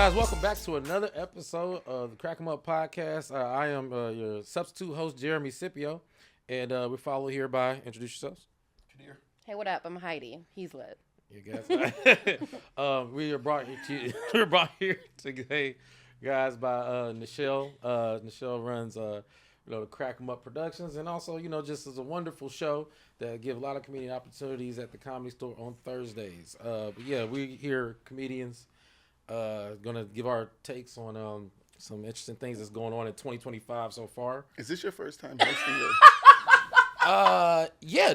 guys, welcome back to another episode of the Crack 'em Up podcast. I am your substitute host, Jeremy Scipio, and we're followed here by, introduce yourselves. Curator. Hey, what up? I'm Heidi. He's lit. You guys, we are brought here today, guys, by Nichelle. Nichelle runs, the Crack 'em Up Productions, and also, just as a wonderful show that give a lot of comedian opportunities at the Comedy Store on Thursdays. But yeah, we here comedians. Gonna give our takes on some interesting things that's going on in 2025 so far. Is this your first time hosting your...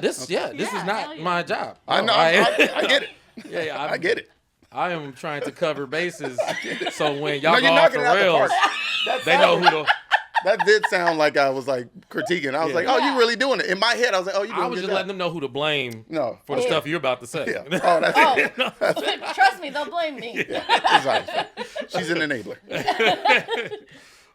This is not my job. I know, I get it. I get it. I am trying to cover bases, so when y'all go you're off the knocking it out the rails, park. they know who to. That did sound like I was like critiquing. I was like, "Oh, you really doing it?" In my head, I was like, "Oh, you doing it." I was just letting them know who to blame. For the stuff you're about to say. Yeah. Oh, that's it. Trust me, they'll blame me. Exactly. She's an enabler.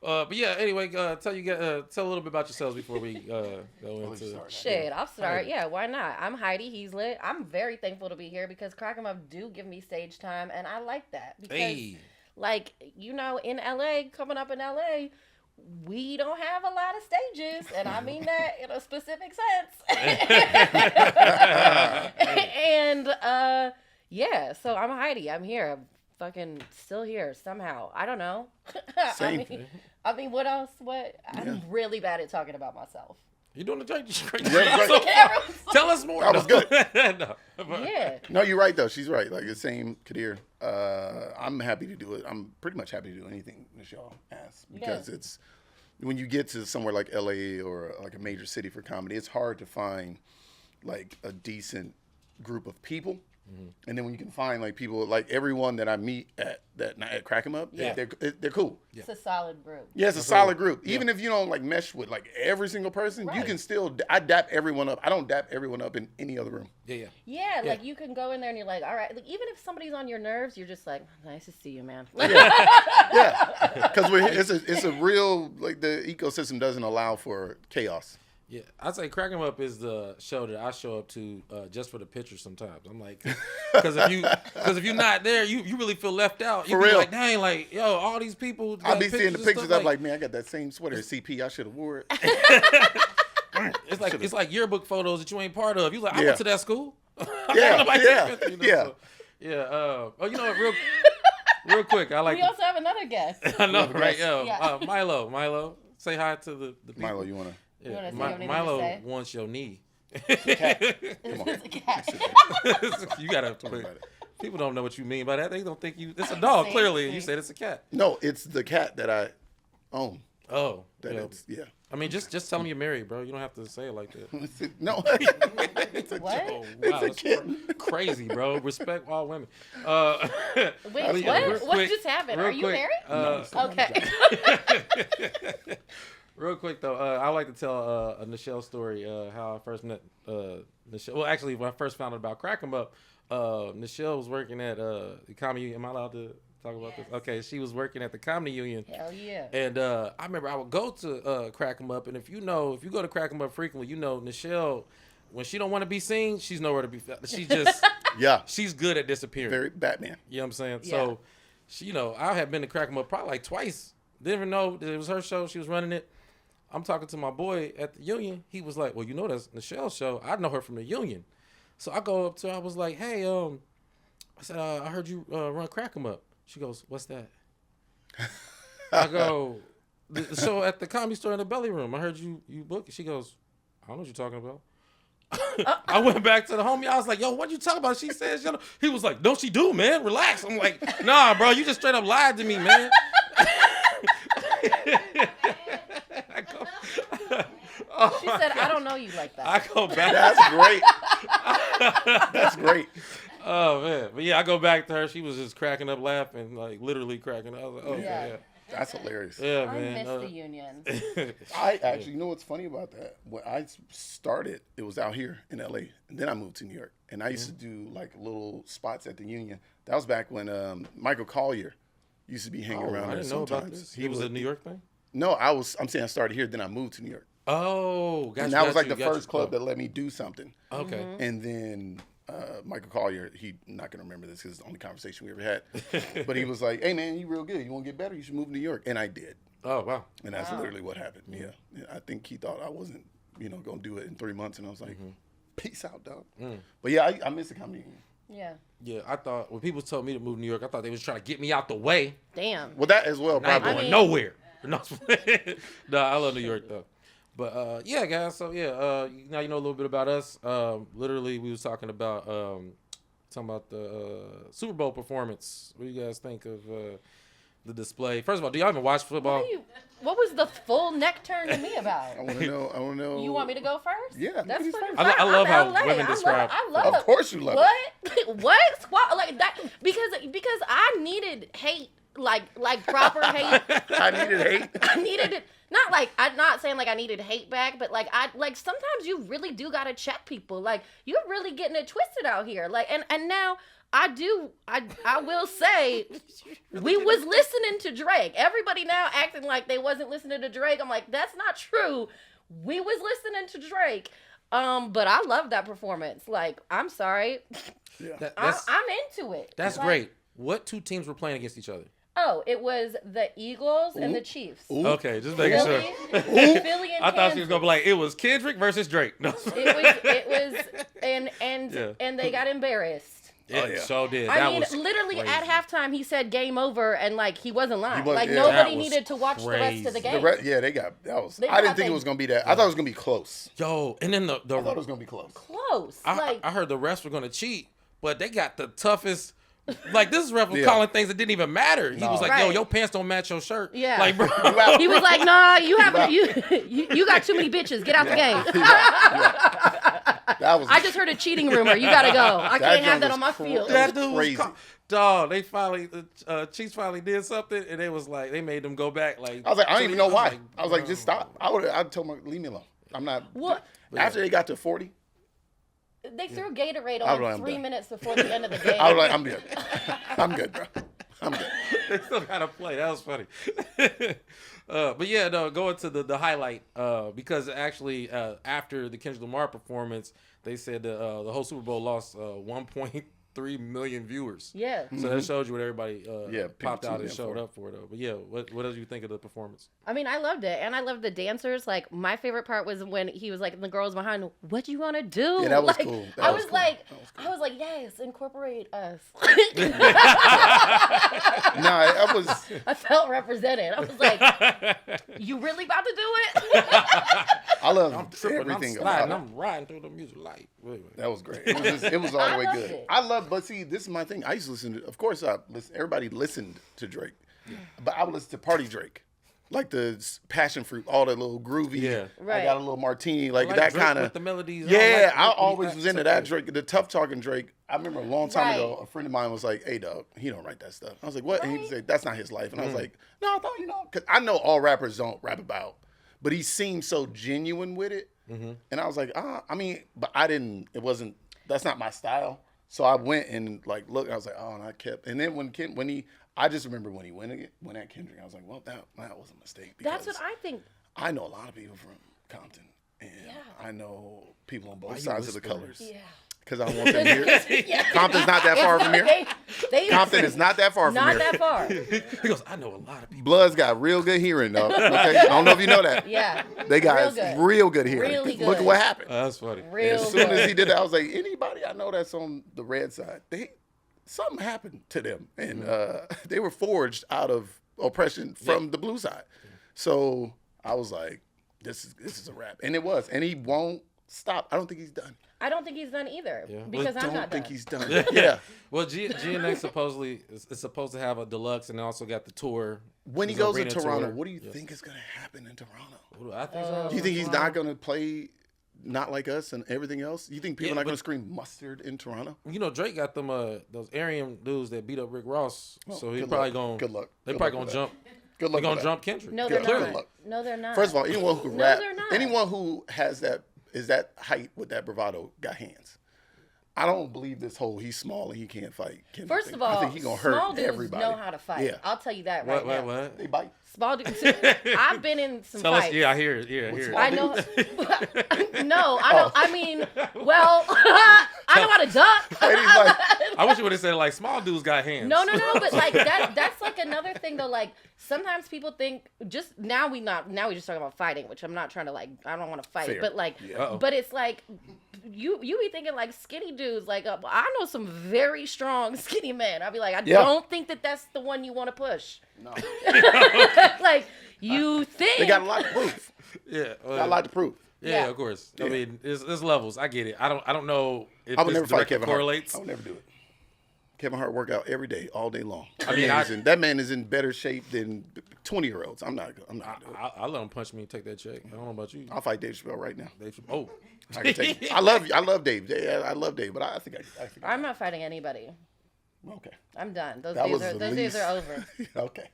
But yeah, anyway, tell a little bit about yourselves before we go into. Shit, I'll start. Yeah, why not? I'm Heidi. He's lit. I'm very thankful to be here because Crack 'em Up do give me stage time, and I like that because, in LA, coming up in LA, we don't have a lot of stages, and I mean that in a specific sense. And so I'm Heidi. I'm here. I'm fucking still here somehow. I don't know. Same. I mean, what else? I'm really bad at talking about myself. You doing the joint? Tell us more. That was good. Yeah. No, you're right though. She's right. Like the same Curator. I'm happy to do it. I'm pretty much happy to do anything Nichelle asks because it's when you get to somewhere like LA or like a major city for comedy, it's hard to find like a decent group of people. Mm-hmm. And then when you can find like people like everyone that I meet at Crack 'em Up, they're cool. Yeah. It's a solid group. Yeah, it's a solid group. Even if you don't like mesh with like every single person, you can still. I dap everyone up. I don't dap everyone up in any other room. Yeah, like you can go in there and you're like, all right. Like even if somebody's on your nerves, you're just like, nice to see you, man. Because it's a real like the ecosystem doesn't allow for chaos. Yeah, I'd say Crack 'em Up is the show that I show up to just for the pictures sometimes. I'm like, because if you're not there, you really feel left out. You for be real. like, dang, like, yo, all these people. I'll be seeing the pictures. I'm like, man, I got that same sweater at CP. I should have wore it. It's like yearbook photos that you ain't part of. You like, I went to that school. Yeah. Real quick, I like. We also have another guest. I know, right? Yo, Milo, say hi to the people. Milo, you wanna? Yeah. Milo wants your knee. Come on. You gotta. People don't know what you mean by that. They don't think you. It's a dog, clearly, and you said it's a cat. No, it's the cat that I own. Oh, yeah. I mean, just tell them you're married, bro. You don't have to say it like that. No. It's a what? Oh, wow, it's a kitten. Crazy, bro. Respect all women. Wait, what just happened? Are you married? No, okay. Real quick though, I like to tell a Nichelle story. How I first met Nichelle. Well, actually, when I first found out about Crack 'em Up, Nichelle was working at the Comedy Union. Am I allowed to talk about this? Okay, she was working at the Comedy Union. Hell yeah. And I remember I would go to Crack 'em Up, and if you go to Crack 'em Up frequently, Nichelle, when she don't want to be seen, she's nowhere to be found. She just she's good at disappearing. Very Batman. You know what I'm saying? Yeah. So, she, I had been to Crack 'em Up probably like twice. Didn't even know that it was her show. She was running it. I'm talking to my boy at the Union. He was like, well, that's Nichelle's show. I know her from the Union. So I go up to her. I was like, hey, I said, I heard you run Crack 'em Up. She goes, what's that? I go, the show at the Comedy Store in the Belly Room. I heard you book it. She goes, I don't know what you're talking about. I went back to the homie. I was like, yo, what you talking about? She says, he was like, don't she do, man? Relax. I'm like, nah, bro, you just straight up lied to me, man. She said, I don't know you like that. I go back. That's great. That's great. Oh, man. But yeah, I go back to her. She was just cracking up laughing, like literally cracking up. I was like, okay, yeah. That's hilarious. Yeah, I man. miss the Union. I actually, you know what's funny about that? When I started, it was out here in LA, and then I moved to New York. And I used to do like little spots at the Union. That was back when Michael Collier used to be hanging around there sometimes. I didn't know about this. He was a New York thing? No, I'm saying I started here, then I moved to New York. Oh, gotcha. And that was like the first club that let me do something. Okay. And then Michael Collier, he not gonna remember this because it's the only conversation we ever had. But he was like, "Hey man, you real good. You want to get better? You should move to New York." And I did. Oh wow. And that's literally what happened. Yeah. I think he thought I wasn't, gonna do it in 3 months, and I was like, "Peace out, dog." But yeah, I miss the comedy. Yeah. Yeah, I thought when people told me to move to New York, I thought they was trying to get me out the way. Damn. Well, that as well, I ain't probably. going nowhere. No, I love New York though. But yeah, guys. So yeah, now you know a little bit about us. Literally, we was talking about the Super Bowl performance. What do you guys think of the display? First of all, do y'all even watch football? What was the full neck turn to me about? I want to know. You want me to go first? Yeah, that's ladies fucking first. fine. I love how LA. women describe. I love. Of course you love it. What? Like that? Because I needed hate, like proper hate. I needed hate. I needed it. Not like I'm not saying like I needed hate back, but like sometimes you really do gotta check people. Like you're really getting it twisted out here. Like and now I will say we was listening to Drake. Everybody now acting like they wasn't listening to Drake. I'm like, that's not true. We was listening to Drake. But I love that performance. Like, I'm sorry. Yeah. I'm into it. That's like, great. What two teams were playing against each other? Oh, it was the Eagles and the Chiefs. Ooh. Okay, just making sure. Philly and I thought Kansas. she was gonna be like, it was Kendrick versus Drake. No. It was, and Yeah. and they got embarrassed. It so did. I That mean, was literally crazy. at halftime, he said game over, and like he wasn't lying. He was- like yeah. nobody That was needed to watch the rest of the crazy. game. Yeah, they got that was. They I didn't thought think it they- was gonna be that. I thought it was gonna be close. Yo, and then the I thought it was gonna be close. Close. I heard the refs were gonna cheat, but they got the toughest. Like this ref was Yeah. calling things that didn't even matter. He was like, "Yo, Right. your pants don't match your shirt." Yeah. Like, bro. He was like, "Nah, you haven't. You got too many bitches. Get out the game." That was. I just heard a cheating rumor. You gotta go. I can't have joint that was on my crazy. field. That dude was crazy. dog. They finally, the Chiefs finally did something, and they was like, they made them go back. Like, I was like, I don't even know why. I was like, bro. just stop. I'd tell them, leave me alone. I'm not. What? After they got to 40, They threw Gatorade I was on like, I'm 3 done. minutes before the end of the game. I was like, I'm good. I'm good, bro. I'm good. They still gotta play. That was funny. But yeah, no, going to the highlight, because actually after the Kendrick Lamar performance, they said the whole Super Bowl lost 1.3 million viewers. Yeah. So that shows you what everybody Yeah, popped people out and tuned in showed for it. up for though. But yeah, what did you think of the performance? I mean, I loved it, and I loved the dancers. Like, my favorite part was when he was like, and the girls behind, "What you want to do?" Yeah, that was like, cool. I was like, "Yes, incorporate us." Nah, I was. I felt represented. I was like, "You really about to do it?" I love I'm tripping, everything I'm sliding, about it. I'm riding through the music light. That was great. It was all I the way loved good. it. I love, but see, this is my thing. I used to listen to, of course, everybody listened to Drake, but I would listen to Party Drake, like the passion fruit, all the little groovy. Yeah. I Right. got a little martini, like Like that Drake kind with of. the melodies. Yeah, I like always that was into stuff. that Drake, the tough talking Drake. I remember a long time Right. ago, a friend of mine was like, "Hey, dog, he don't write that stuff." I was like, "What?" And he Right. said, "That's not his life." And I was like, "No, I thought because I know all rappers don't rap about, but he seemed so genuine with it." And I was like, I mean, but I didn't. It wasn't. That's not my style. So I went and like looked. I was like, oh, and I kept. And then I just remember when he went at Kendrick. I was like, well, that was a mistake. That's Because what I think. I know a lot of people from Compton, and Yeah. I know people on Why both you sides of the whispering? colors. Yeah. Because I don't want them here. Yeah. Compton's not that far from here. They Compton is not that far from not here. that far. He goes, I know a lot of people. Blood's got real good hearing, though. Okay? I don't know if you know that. Yeah. They got Real good. real good hearing. Really Look at good. what happened. That's funny. Real As soon good. as he did that, I was like, anybody I know that's on the red side, something happened to them, and they were forged out of oppression from the blue side. So I was like, this is a wrap, and it was, and he won't stop. I don't think he's done. I don't think he's done either. Yeah. Because I I'm don't not think done. he's done. Yeah. Well, GNX supposedly is supposed to have a deluxe, and they also got the tour. When he His goes to arena Toronto, tour. what do you think is going to happen in Toronto? I think so. Do you think he's not going to play Not Like Us and everything else? You think people Yeah, are not but- going to scream mustard in Toronto? You know, Drake got them those Aryan dudes that beat up Rick Ross, so he's good probably luck. going. Good luck. They Good probably luck gonna with jump. Good They're luck. gonna with that. jump Kendrick. No, they're Clearly. not. No, they're not. First of all, anyone who No, rap, they're not. anyone who has that is that height with that bravado got hands. I don't believe this whole he's small and he can't fight. Kendrick First thing. of all, I think he's gonna hurt small dudes everybody. know how to fight. Yeah. I'll tell you that right What? now. What? They bite. Small dudes. I've been in some Tell fights. us. Yeah, I hear it. Yeah, I hear small it. I know. dudes? No, I don't. I mean, well, Tell I know how to duck. I wish you would have said like small dudes got hands. No, but like that's like another thing though. Like sometimes people think just now we just talking about fighting, which I'm not trying to like. I don't want to fight, Fair. but like, but it's like you be thinking like skinny dudes. Like I know some very strong skinny men. I'll be like, I don't think that's the one you want to push. No. Like you think they got a lot to prove. Yeah, got a lot to prove. Yeah, of course. I mean, there's levels. I get it. I don't know if I would this never fight directly Kevin correlates. Hart. I would never do it. Kevin Hart work out every day, all day long. That man is in better shape than 20-year-olds. I'm not gonna do it. I'll let him punch me and take that check. I don't know about you. I'll fight Dave Chappelle right now. I can take it. I love Dave. I love Dave, but I think I'm not fighting anybody. Okay. I'm done. Those days are over. Okay.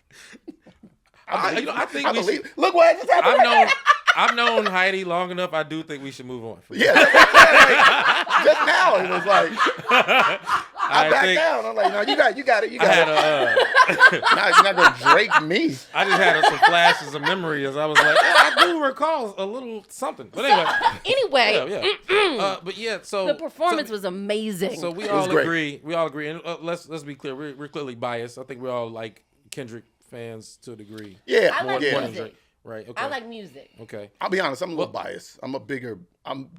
I think look what just happened. I've known Heidi long enough. I do think we should move on. Yeah. Just now it was like I backed down. I'm like, no, you got it. You got it. You're not gonna Drake me. I just had some flashes of memory as I was like, I do recall a little something. But anyway. But yeah, so the performance was amazing. So we all agree. And let's be clear. We're clearly biased. I think we're all like Kendrick fans to a degree. Yeah, I like music. Right. Okay. I like music. Okay. I'll be honest. I'm a little biased. I'm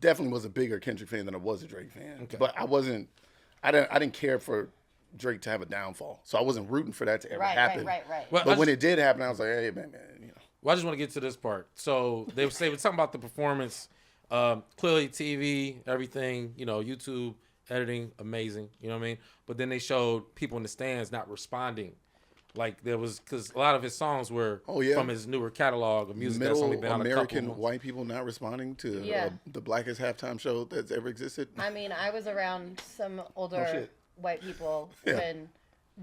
definitely was a bigger Kendrick fan than I was a Drake fan. Okay. But I didn't care for Drake to have a downfall, so I wasn't rooting for that to ever happen. Right. Well, but when it did happen, I was like, hey, man, you know. Well, I just want to get to this part. So we're talking about the performance. Clearly, TV, everything. You know, YouTube editing, amazing. You know what I mean? But then they showed people in the stands not responding. Like there was, because a lot of his songs were from his newer catalog of music that's only been on a couple American months. white people not responding to the blackest halftime show that's ever existed. I mean, I was around some older white people when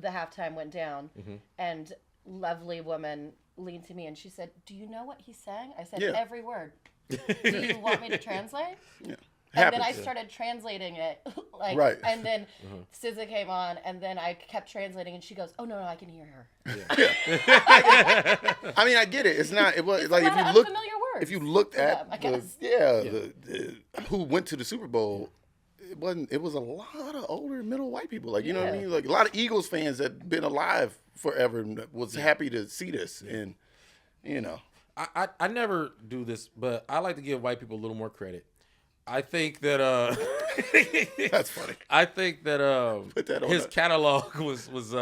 the halftime went down, and lovely woman leaned to me and she said, "Do you know what he sang?" I said, "Every word." Do you want me to translate? Yeah. And then I started translating it, and then SZA came on, and then I kept translating, and she goes, "Oh no, I can hear her." Yeah. I mean, I get it. It's not. It was like if you looked at who went to the Super Bowl, it wasn't. It was a lot of older middle white people. Like you know what I mean. Like a lot of Eagles fans that been alive forever and was happy to see this, and you know. I never do this, but I like to give white people a little more credit. I think that that's funny. I think that his catalog was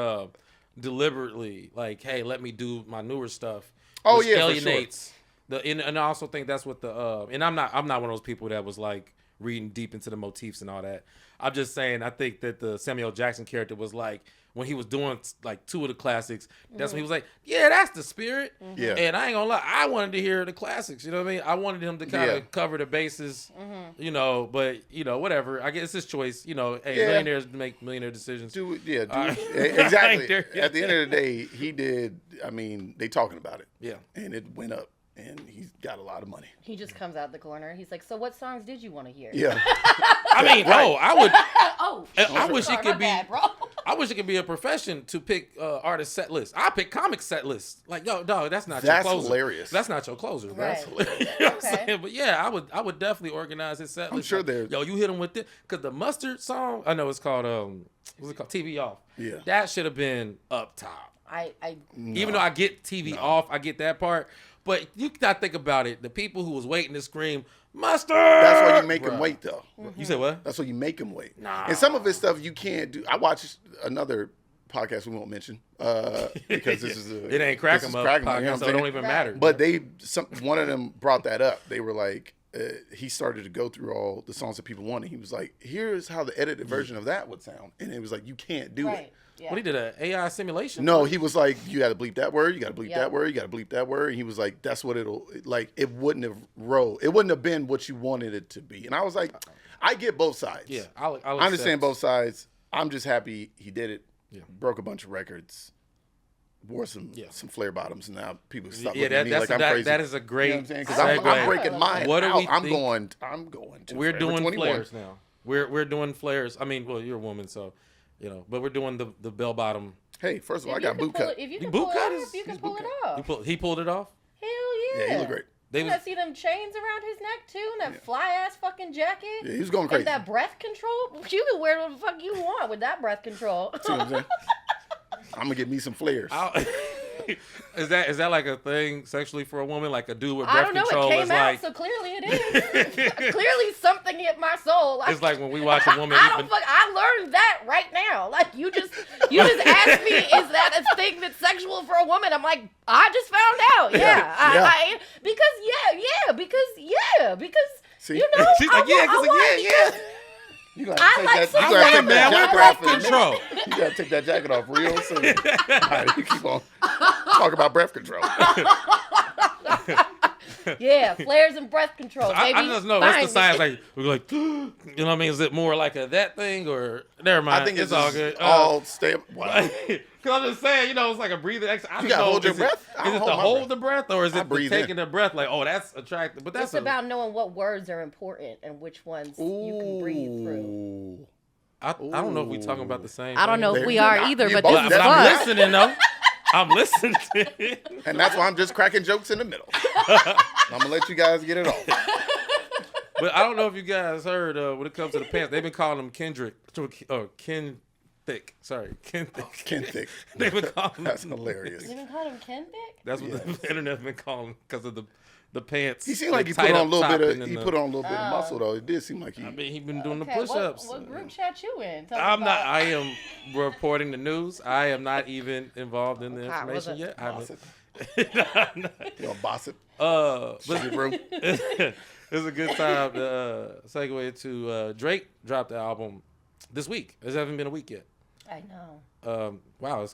deliberately like, hey, let me do my newer stuff. Oh yeah, alienates for sure. And I also think that's what and I'm not one of those people that was like reading deep into the motifs and all that. I'm just saying I think that the Samuel Jackson character was like when he was doing like two of the classics, that's when he was like, yeah, that's the spirit. Yeah. And I ain't gonna lie, I wanted to hear the classics. You know what I mean? I wanted him to kind of cover the bases, you know, but, you know, whatever. I guess it's his choice. You know, hey, millionaires make millionaire decisions. Exactly. At the end of the day, he did, I mean, they talking about it. Yeah. And it went up. And he's got a lot of money. He just comes out the corner. He's like, "So what songs did you want to hear?" Yeah. I mean, I would. I wish it could be. Bad, bro. I wish it could be a profession to pick artist set lists. I pick comic set lists. Like, yo, dog, that's not your closer. That's hilarious. That's not your closer. Bro. Right. That's hilarious. You know what I'm saying? But yeah, I would definitely organize his set list. I'm sure like, there. Yo, you hit him with it because the Mustard song. I know it's called what's it called? TV Off. Yeah. That should have been up top. Even though I get TV off, I get that part. But you gotta think about it. The people who was waiting to scream Mustard. That's why you make them wait, though. You said what? That's why you make them wait. Nah. And some of his stuff you can't do. I watched another podcast we won't mention because this is it ain't Crack 'em Up podcast, you know so it don't even matter. But one of them brought that up. They were like, he started to go through all the songs that people wanted. He was like, here's how the edited version of that would sound, and it was like, you can't do it. Yeah. What, he did an AI simulation? No, he was like, you got to bleep that word, you got to bleep that word, you got to bleep that word. And he was like, that's what it wouldn't have rolled. It wouldn't have been what you wanted it to be. And I was like, I get both sides. Yeah, I understand both sides. I'm just happy he did it. Yeah. Broke a bunch of records. Wore some flare bottoms, and now people stop looking at me like I'm crazy. That is a great. You know what I'm saying? Because I'm breaking mine. What out. I'm going to. We're doing 21. flares now. We're doing flares. I mean, well, you're a woman, so you know. But we're doing the bell bottom. Hey, first of all, I got boot cut. If you can pull it off, you can pull it off. He pulled it off. Hell yeah. Yeah, he looked great. You see them chains around his neck too, and that fly ass fucking jacket. Yeah, he was going crazy. And that breath control. You can wear what the fuck you want with that breath control. See what I'm saying? I'm gonna get me some flares. Is that like a thing sexually for a woman, like a dude with I don't breath know. control? It came out, like, so clearly it is. Clearly something hit my soul. Like, it's like when we watch a woman. I learned that right now. Like you just asked me, is that a thing that's sexual for a woman? I'm like, I just found out. Yeah. Because See? you know. She's like, yeah. You gotta take that breath control. You gotta take that jacket off real soon. All right, you keep on talk about breath control. Yeah, flares and breath control. Baby. I just know what's the science. Like we're like, you know what I mean? Is it more like a that thing or never mind? I think it's all good. All stay. Wow. Because I'm just saying, it's like a breathing exercise. You gotta hold your breath. Is it to hold the breath or is it taking the breath? Like, oh, that's attractive. But that's about knowing what words are important and which ones you can breathe through. I don't know if we're talking about the same. I don't know if we are either, but this is fun. I'm listening though. I'm listening to it. And that's why I'm just cracking jokes in the middle. I'm gonna let you guys get it off. But I don't know if you guys heard when it comes to the pants, they've been calling them Kendrick or Ken Thick. Sorry, Ken Thick. Oh, Ken Thick. They've been calling them. That's hilarious. They've been calling him Ken Thick? That's what the internet's been calling because of the pants. He seemed like he put on a little bit of muscle though. It did seem like he. I mean, he been doing the push-ups. What group chat you in? I am reporting the news. I am not even involved in the information yet. You know, boss it. It's a good time to segue into Drake dropped the album this week. It hasn't been a week yet. I know. Wow,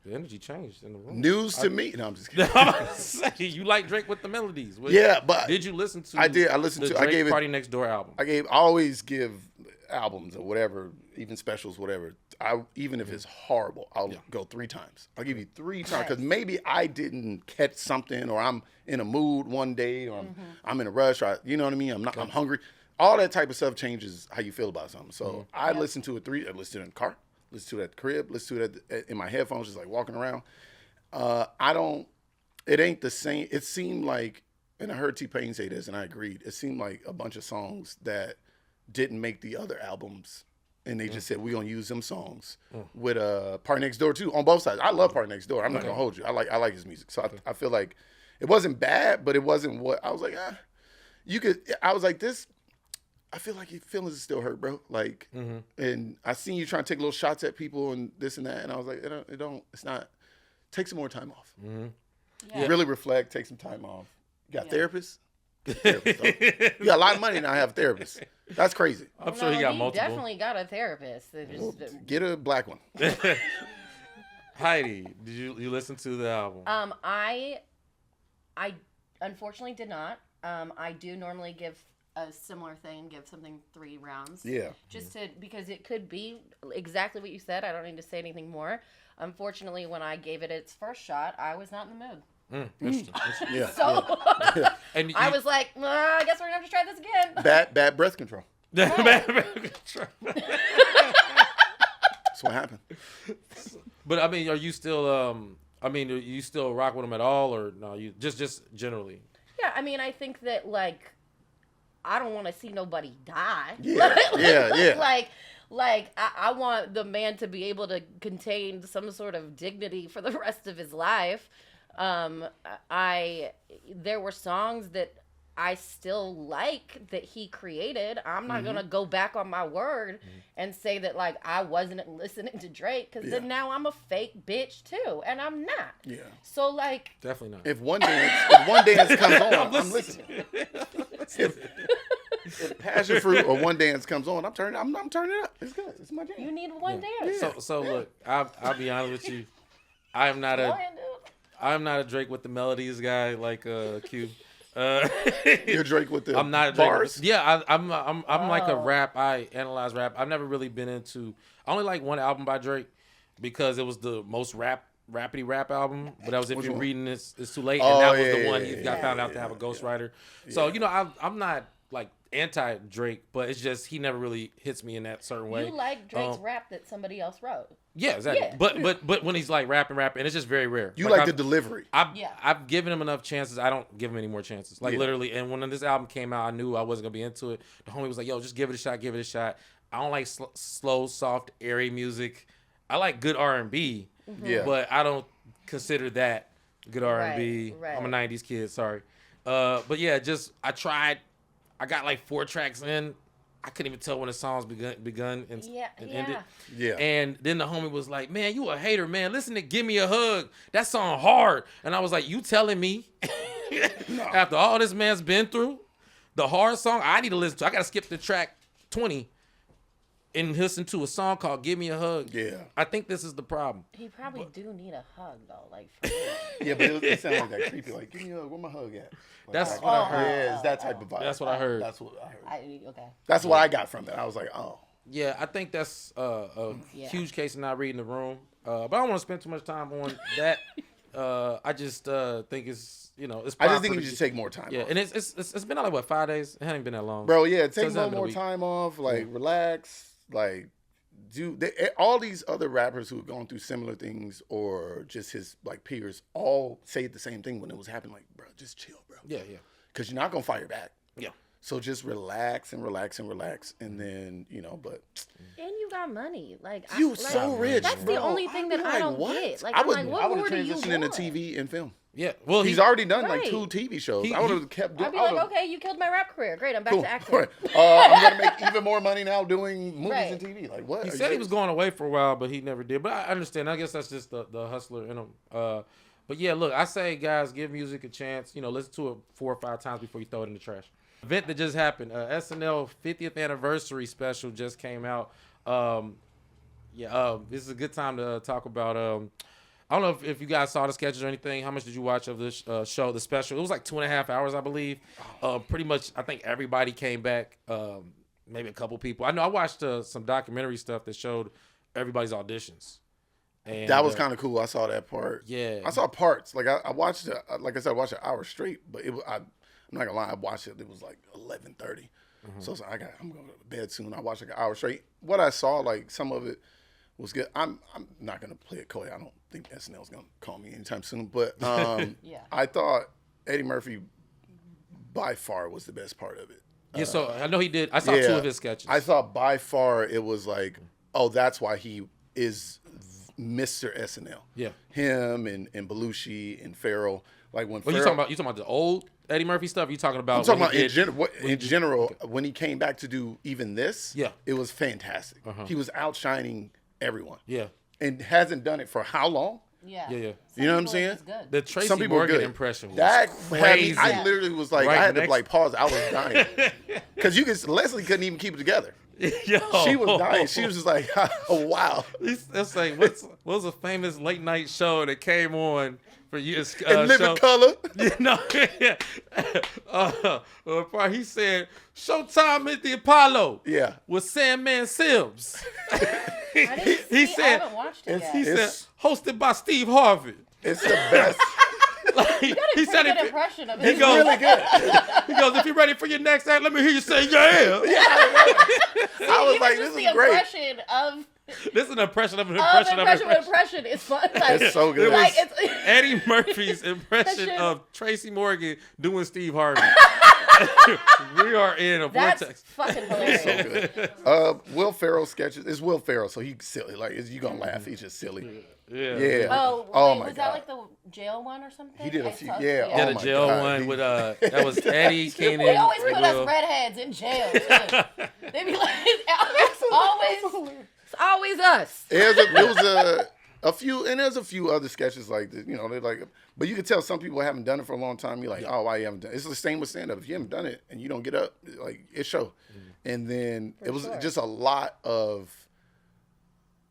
the energy changed in the room. News to me. No, I'm just kidding. I'm about to say, you like Drake with the melodies. But did you listen to? I did. I listened to. Drake I gave Party Next Door album. I always give albums or whatever, even specials, whatever. Even if it's horrible, I'll go 3 times. I'll give you 3 times because maybe I didn't catch something, or I'm in a mood one day, or I'm in a rush, or you know what I mean. I'm hungry. All that type of stuff changes how you feel about something. So I listen to it 3. I listen to it in the car. Listen to it at the crib. Listen to it in my headphones, just like walking around. It ain't the same. It seemed like, and I heard T-Pain say this, and I agreed. It seemed like a bunch of songs that didn't make the other albums, and they just said, we're going to use them songs with Party Next Door, too, on both sides. I love Party Next Door. I'm not going to hold you. I like his music. So I feel like it wasn't bad, but it wasn't what, I was like, I was like, this, I feel like your feelings still hurt, bro. Like, and I seen you trying to take little shots at people and this and that, and I was like, it's not, take some more time off. Really reflect, take some time off. You got therapists? You got a lot of money now. I have therapists. That's crazy. I'm sure he got multiple. Definitely got a therapist. Get a black one. Heidi, did you listen to the album? I unfortunately did not. I do normally give a similar thing, give something 3 rounds. Yeah. Just because it could be exactly what you said. I don't need to say anything more. Unfortunately, when I gave it its first shot, I was not in the mood. Interesting. Yeah. So and I was like, I guess we're gonna have to try this again. Bad breath control. Bad breath control. That's what happened. But I mean, are you still? Do you still rock with them at all, or no? You just generally? Yeah, I mean, I think that I don't want to see nobody die. Yeah. Like I want the man to be able to contain some sort of dignity for the rest of his life. There were songs that I still like that he created. I'm not gonna go back on my word and say that I wasn't listening to Drake, because then now I'm a fake bitch too, and I'm not. Yeah. So definitely not. If one dance comes on, I'm listening. If Passion Fruit or One Dance comes on, I'm turning it up. It's good. It's my jam. You need One Dance. Yeah. So look, I'll be honest with you. I'm not a Drake with the melodies guy like Q. You're Drake with the I'm not a bars. Drake. I'm like a rap. I analyze rap. I've never really been into. I only like one album by Drake because it was the most rapidy rap album. But that was If You're Reading This, It's Too Late, and that was the one he got found out to have a ghostwriter. So I'm not anti-Drake, but it's just he never really hits me in that certain way. You like Drake's rap that somebody else wrote. Yeah, exactly. Yeah. But when he's like rapping, and it's just very rare. You like the delivery. I've given him enough chances. I don't give him any more chances. Like literally, and when this album came out, I knew I wasn't gonna be into it. The homie was like, "Yo, just give it a shot. Give it a shot." I don't like slow, soft, airy music. I like good R&B, but I don't consider that good R&B. Right. I'm a '90s kid. Sorry, but yeah, just I tried. I got like 4 tracks in. I couldn't even tell when the song's begun and ended. Yeah. And then the homie was like, "Man, you a hater, man. Listen to Give Me a Hug. That song hard." And I was like, "You telling me after all this man's been through, the hard song I need to listen to? I got to skip the track 20 and listen to a song called Give Me a Hug." Yeah. I think this is the problem. He probably do need a hug, though. Like, for real. Yeah, but it sounds like that creepy. Like, give me a hug. Where my hug at? Like, that's what I heard. Yeah, it's that type of vibe. That's what I heard. That's what I heard. Okay. That's what I got from it. I was like, oh. Yeah, I think that's a huge case of not reading the room. But I don't want to spend too much time on that. I just think it's, it's. I just think you should take more time. Yeah, off. And it's been like 5 days. It hasn't been that long. Bro, yeah, take a little more time off. Like, relax. Like, all these other rappers who have gone through similar things, or just his like peers, all say the same thing when it was happening. Like, bro, just chill, bro. Yeah. Because you're not gonna fire back. Yeah. So just relax, and then but. And you got money, like you so rich. That's bro. the only thing that I don't get. Like, I would have transitioned into TV and film. Yeah, well, he's already done like 2 TV shows. I would have kept doing. I'd be like, okay, you killed my rap career. Great, I'm back to acting. Right. I'm gonna make even more money now doing movies and TV. Like what? He said he was going away for a while, but he never did. But I understand. I guess that's just the hustler in him. But yeah, look, I say, guys, give music a chance. Listen to it 4 or 5 times before you throw it in the trash. Event that just happened. SNL 50th anniversary special just came out. This is a good time to talk about. I don't know if you guys saw the sketches or anything. How much did you watch of this show, the special? It was like 2.5 hours, I believe. Pretty much, I think everybody came back. Maybe a couple people. I know I watched some documentary stuff that showed everybody's auditions. And that was kind of cool. I saw that part. Yeah. I saw parts. Like I watched it. Like I said, I watched an hour straight. But I'm not gonna lie. I watched it. It was like 11:30. Mm-hmm. So I'm going to bed soon. I watched like an hour straight. What I saw, like some of it was good. I'm not gonna play it coy. I don't think SNL's gonna call me anytime soon. But I thought Eddie Murphy by far was the best part of it. Yeah. So I know he did. I saw 2 of his sketches. I thought by far it was like, oh, that's why he is Mr. SNL. Yeah. Him and Belushi and Farrell. Like when you talking about the old Eddie Murphy stuff? You talking about? I'm talking about in general. When he came back to do even this, it was fantastic. Uh-huh. He was outshining everyone. Yeah. And hasn't done it for how long? Yeah. You know what I'm saying? The Tracy Morgan impression was that crazy. I literally was like, I had to like pause. I was dying because Leslie couldn't even keep it together. Yo. She was dying. She was just like, oh, wow. That's like, what was a famous late night show that came on for years? In living color. He said, Showtime at the Apollo. Yeah. With Sandman Sims. I haven't watched it yet. He said, hosted by Steve Harvey. It's the best. He said an impression of it. He goes, really good. He goes, if you're ready for your next act, let me hear you say yeah. I was like, this is great. This is an impression of an impression. It's fun. Like, it's so good. Like, Eddie Murphy's impression of Tracy Morgan doing Steve Harvey. We are in a vortex. That's fucking hilarious. So good. Will Ferrell sketches. It's Will Ferrell, so he's silly. Like, you gonna laugh? He's just silly. Yeah. Oh my God. Was that like the jail one or something? He did a few. Yeah. He did a jail one with that was Eddie Keenan. They always put us redheads in jail. They be like, it's always us. It was a few, and there's a few other sketches like this. They're like, but you can tell some people haven't done it for a long time. You're like, oh, why you haven't done it? It's the same with stand-up. If you haven't done it and you don't get up, like, it show. And then it was just a lot of.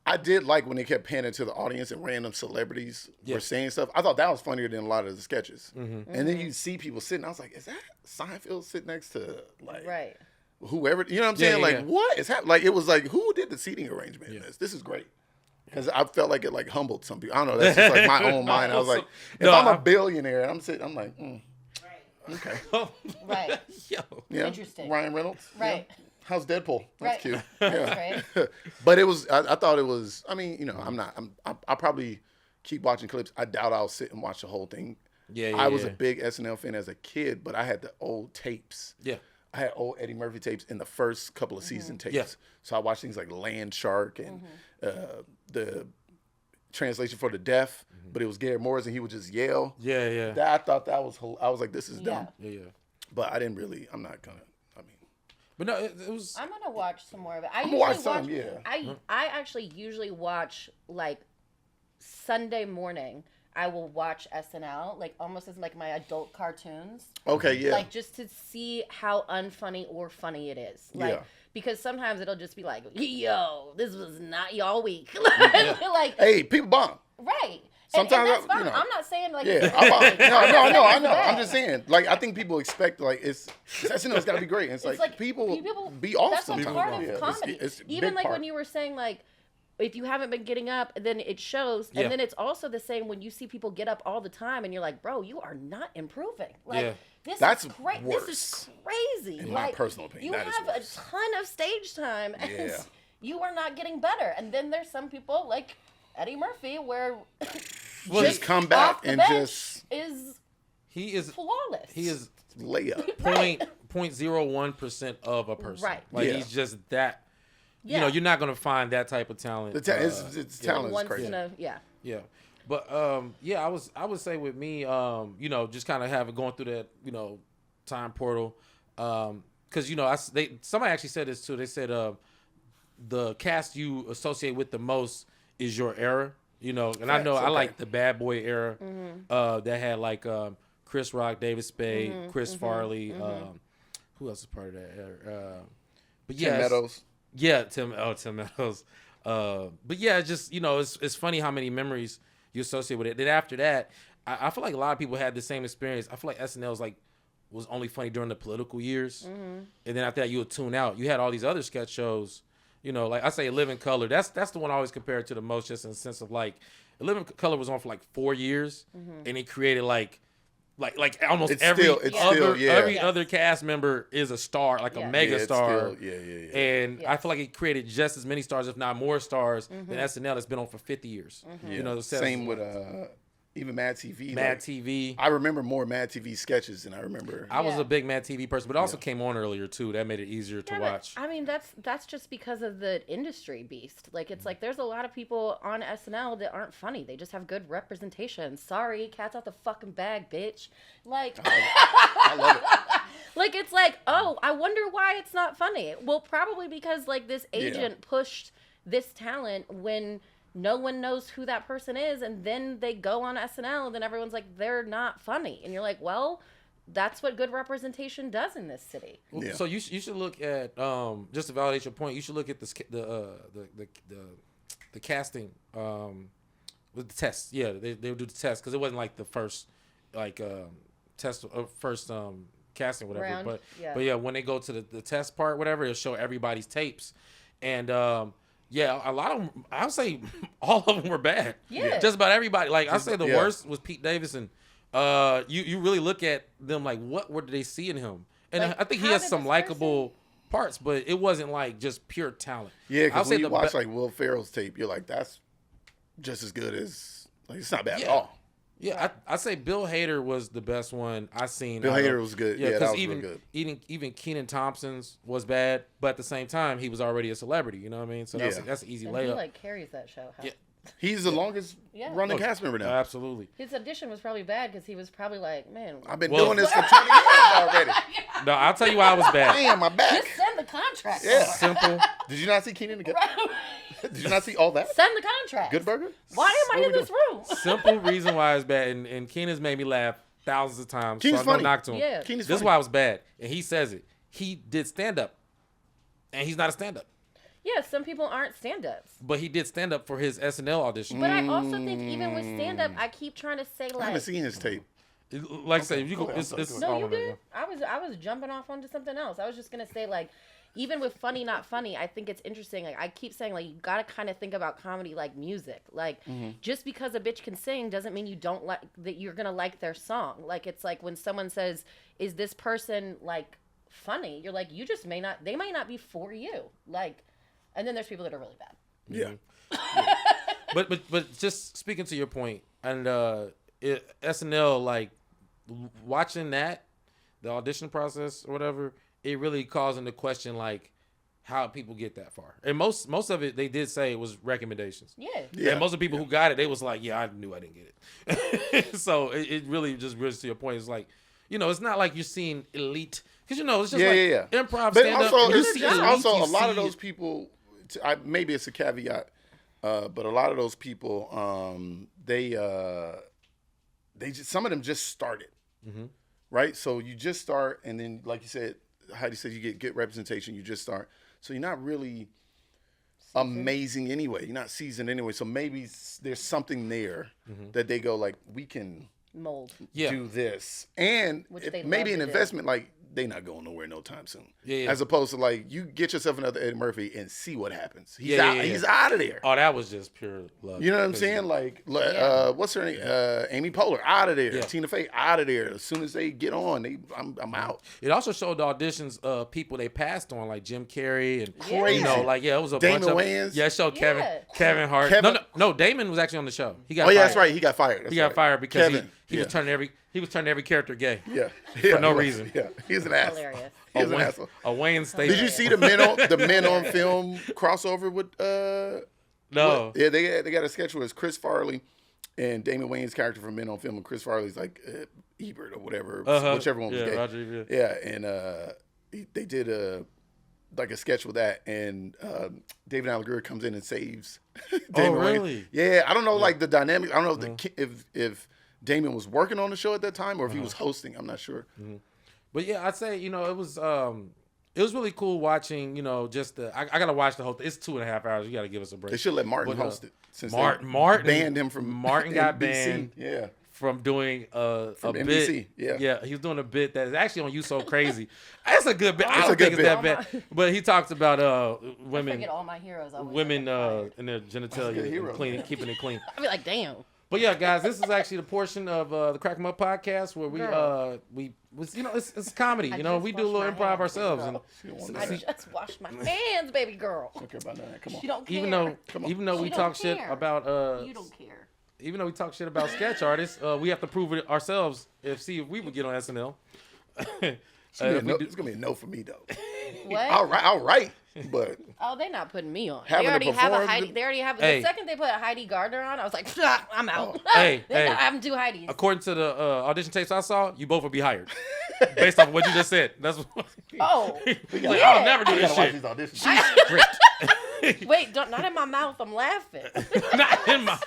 I did like when they kept panning to the audience and random celebrities were saying stuff. I thought that was funnier than a lot of the sketches. Mm-hmm. And then you see people sitting. I was like, is that Seinfeld sitting next to like whoever? You know what I'm saying? Like, what is happening? Like, it was like, who did the seating arrangement in this? This is great. Because I felt like it like humbled some people. I don't know. That's just like my own mind. I was like, if I'm a billionaire and I'm sitting, I'm like, Okay. Right. Yo. Yeah. Interesting. Ryan Reynolds. Right. Yeah. How's Deadpool? That's Right. cute. That's Yeah. But it was. I thought it was. I mean, I'll probably keep watching clips. I doubt I'll sit and watch the whole thing. Yeah. I was a big SNL fan as a kid, but I had the old tapes. Yeah. I had old Eddie Murphy tapes in the first couple of season tapes. Yeah. So I watched things like Land Shark and the translation for the deaf, but it was Gary Morris and he would just yell. Yeah. I thought that was. I was like, this is dumb. Yeah. But I didn't really. I'm not gonna. I mean, But no, it was. I'm gonna watch some more of it. I'm gonna watch some. Yeah. I actually usually watch like Sunday morning. I will watch SNL like almost as like my adult cartoons. Okay. Yeah. Like just to see how unfunny or funny it is. Like Yeah. because sometimes it'll just be like, yo, this was not y'all week. Like hey, people bomb. right. Sometimes and that's fine. you know, I'm not saying like Yeah, no, I know. I'm just saying, like, I think people expect, like, SNL's got to be great. And it's like people be off that's sometimes. a part of comedy. It's even big like part. when you were saying like, if you haven't been getting up, then it shows. Yeah. And then it's also the same when you see people get up all the time, and you're like, bro, you are not improving. Like Yeah. That's This worse, is crazy. in my personal opinion. You That is have a worse. ton of stage time, and Yeah. you are not getting better. And then there's some people like Eddie Murphy, where Well, just come back off the and bench just he is flawless. he is lay up. point 0.01% of a person. Right. Like Yeah. he's just that. Yeah. You know, you're not gonna find that type of talent. It's talent is once crazy. in a Yeah. But yeah, I would say with me, you know, just kind of going through that, you know, time portal, because you know, somebody actually said this too. They said the cast you associate with the most is your era, you know, and I know I like the Bad Boy era, that had like Chris Rock, David Spade, Chris Farley, who else is part of that era? But yeah, Tim Meadows. Yeah, Tim Meadows. But yeah, it's just, you know, it's funny how many memories you associate with it. Then after that, I feel like a lot of people had the same experience. I feel like SNL was only funny during the political years, and then after that you would tune out. You had all these other sketch shows, you know, like I say, Living Color. That's the one I always compare it to the most, just in the sense of like, Living Color was on for like 4 years, and it created like almost every other cast member is a star, like a mega star. And I feel like it created just as many stars, if not more stars, than SNL that's been on for 50 years. You know, same with even Mad TV. Mad TV. I remember more Mad TV sketches than I remember. I was a big Mad TV person, but it also came on earlier too. That made it easier to watch. I mean, that's just because of the industry beast. Like, it's like there's a lot of people on SNL that aren't funny. They just have good representation. Sorry, cat's out the fucking bag, bitch. Like, I love it. like, it's like, oh, I wonder why it's not funny. Well, probably because like this agent pushed this talent when no one knows who that person is, and then they go on SNL, and then everyone's like, they're not funny, and you're like, well, that's what good representation does in this city. Yeah. So you should look at just to validate your point. You should look at the casting with the test. Yeah, they would do the test because it wasn't like the first test first casting whatever. Round. But Yeah. but yeah, when they go to the test part, whatever, it'll show everybody's tapes, and yeah, a lot of them, I would say all of them were bad. Yeah. Just about everybody. Like, I say the worst was Pete Davidson. You really look at them like, what did they see in him? And Like, I think he how has did some this likable parts, but it wasn't like just pure talent. Yeah, because when you watch be- like Will Ferrell's tape, you're like, that's just as good as, like, it's not bad Yeah. at all. Yeah, I say Bill Hader was the best one I seen. Bill Hader was good. Yeah, that was even, real good. Even Kenan Thompson's was bad, but at the same time, he was already a celebrity. You know what I mean? So that's an easy And layup. he like carries that show. Yeah. He's the longest running cast member now. Absolutely. His audition was probably bad because he was probably like, man, I've been doing this for 20 years already. No, I'll tell you why I was bad. Damn, my back. just send the contract. Yeah. Simple. Did you not see Keenan again? Did you not see all that? Send the contract. Good Burger? Why am I in this room? Simple reason why it's bad, and Keenan's made me laugh thousands of times. Keenan's so I funny. don't knock to him. Yeah. Keenan's This is funny. why it was bad, and he says it. He did stand up, and he's not a stand up, Yeah, some people aren't stand-ups. but he did stand up for his SNL audition. But I also think even with stand-up, I keep trying to say I like, haven't seen his tape. Like I say, you go. Okay, It's I'm sorry, it's go no, oh, you my good. God. I was jumping off onto something else. I was just gonna say like, even with funny, not funny, I think it's interesting. Like I keep saying, like you gotta kind of think about comedy like music. Like just because a bitch can sing doesn't mean you don't like that you're gonna like their song. Like it's like when someone says, "Is this person like funny?" You're like, you just may not. They might not be for you. Like, and then there's people that are really bad. Yeah. But just speaking to your point, and SNL, like watching that, the audition process or whatever, it really calls into question like how people get that far. And most of it they did say it was recommendations. Yeah. And most of the people who got it, they was like, yeah, I knew I didn't get it. So it really just brings to your point. It's like, you know, it's not like you're seeing elite, because you know it's just improv, but stand-up. Also a lot of those people, maybe it's a caveat, but a lot of those people, they just, some of them just started, right? So you just start, and then like you said, Heidi said, you get representation. You just start, so you're not really amazing anyway. You're not seasoned anyway. So maybe there's something there that they go like, we can mold, do this, and maybe an investment like they not going nowhere no time soon. As opposed to like you get yourself another Eddie Murphy and see what happens. He's out of there. Oh, that was just pure luck. You know what I'm saying? Like, what's her name? Amy Poehler out of there. Tina Fey out of there. As soon as they get on, I'm out. It also showed the auditions of people they passed on, like Jim Carrey and crazy. You know, like it was a Damon bunch of Wayans. Yeah, it showed Kevin Hart. No, Damon was actually on the show. He got fired. That's right. He got fired. He got fired because he was turning every character gay. For no reason. Yeah, he's an ass. Hilarious. He's an asshole. A Wayne State. Did you see the men on film crossover with? No. Yeah, they got a sketch where it's Chris Farley and Damon Wayans' character from Men on Film, and Chris Farley's like Ebert or whatever, whichever one was gay. Roger, and they did a sketch with that, and David Alan Grier comes in and saves Damon really? Wayans. Yeah, I don't know like the dynamic. I don't know if Damon was working on the show at that time or if he was hosting. I'm not sure. But yeah, I'd say, you know, it was really cool watching, you know, just I gotta watch the whole thing. It's 2.5 hours. You gotta give us a break. They should let Martin host it. Since Martin banned him from Martin got NBC. banned from doing a NBC. bit. Yeah, he was doing a bit that is actually on You So Crazy. That's a good bit. I don't a good think it's that bad. But he talks about women. I forget all my heroes. Women in their genitalia and clean, keeping it clean. I'd be like, damn. But yeah, guys, this is actually the portion of the Crack 'Em Up podcast where we you know, it's comedy. You know, we do a little improv ourselves. And I just washed my hands, baby girl. Don't care about that. Come on. She don't care. Even though we talk shit about you don't care. Even though we talk shit about sketch artists, we have to prove it ourselves see if we would get on SNL. It's gonna be a no for me though. What? I'll write, but they're not putting me on. Having They already have a performed- Heidi. They already have. Hey. The second they put a Heidi Gardner on, I was like, I'm out. Hey, They're hey. not having two Heidis. According to the audition tapes I saw, you both would be hired based off of what you just said. That's what. Oh, I'll never do I this gotta shit. watch these auditions. Script. wait, not in my mouth. I'm laughing. Not in my.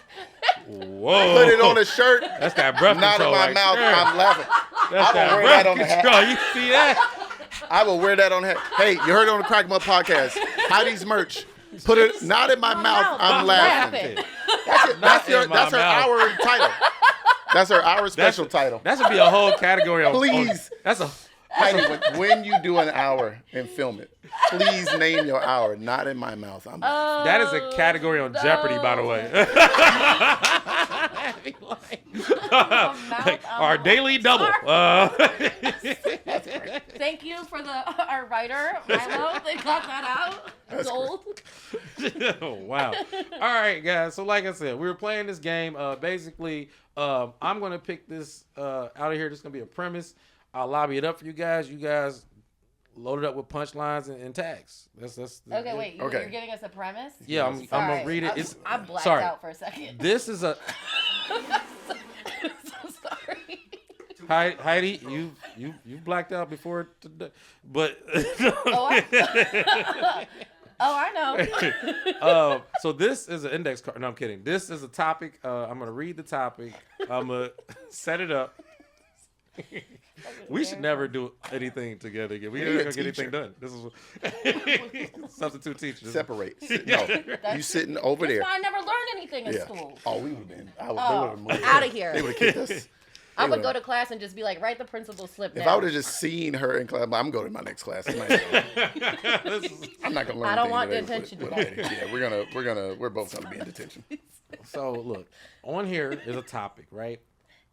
Whoa. Put it on a shirt. That's that breath Not in control my right mouth. there. I'm laughing. That's I will that wear that on breath the hat. control. You see that? I will wear that on the hat. Hey, you heard it on the Crack 'Em Up podcast. Heidi's merch. Put it not in my mouth. I'm laughing. That's her hour title. That's her hour special title. That should be a whole category. Please. That's a. Heidi, when you do an hour and film it, please name your hour. Not in my mouth. I'm laughing. That is a category on Jeopardy, by the way. Our daily double. Thank you for our writer, Milo. They got that out. Gold. Oh, wow. All right, guys. So like I said, we were playing this game. Basically, I'm going to pick this out of here. This is going to be a premise. I'll lobby it up for you guys. You guys load it up with punchlines and tags. That's okay, wait. You're giving us a premise? Yeah, I'm going to read it. I blacked out for a second. This is a... I'm so sorry. Heidi, you blacked out before today, but I know. So this is an index card. No, I'm kidding. This is a topic. I'm gonna read the topic. I'm gonna set it up. We should never do anything together again. We're not gonna get anything done. This is substitute teacher. Separate. No, you sitting over there. I never learned anything in school. Oh, we would have been. They would have moved. Out of here. They would have kicked us. I would go to class and just be like, write the principal's slip. If I would have just seen her in class, I'm going to my next class. I'm not gonna learn. I don't want detention today. Yeah, we're both gonna be in detention. So look, on here is a topic, right?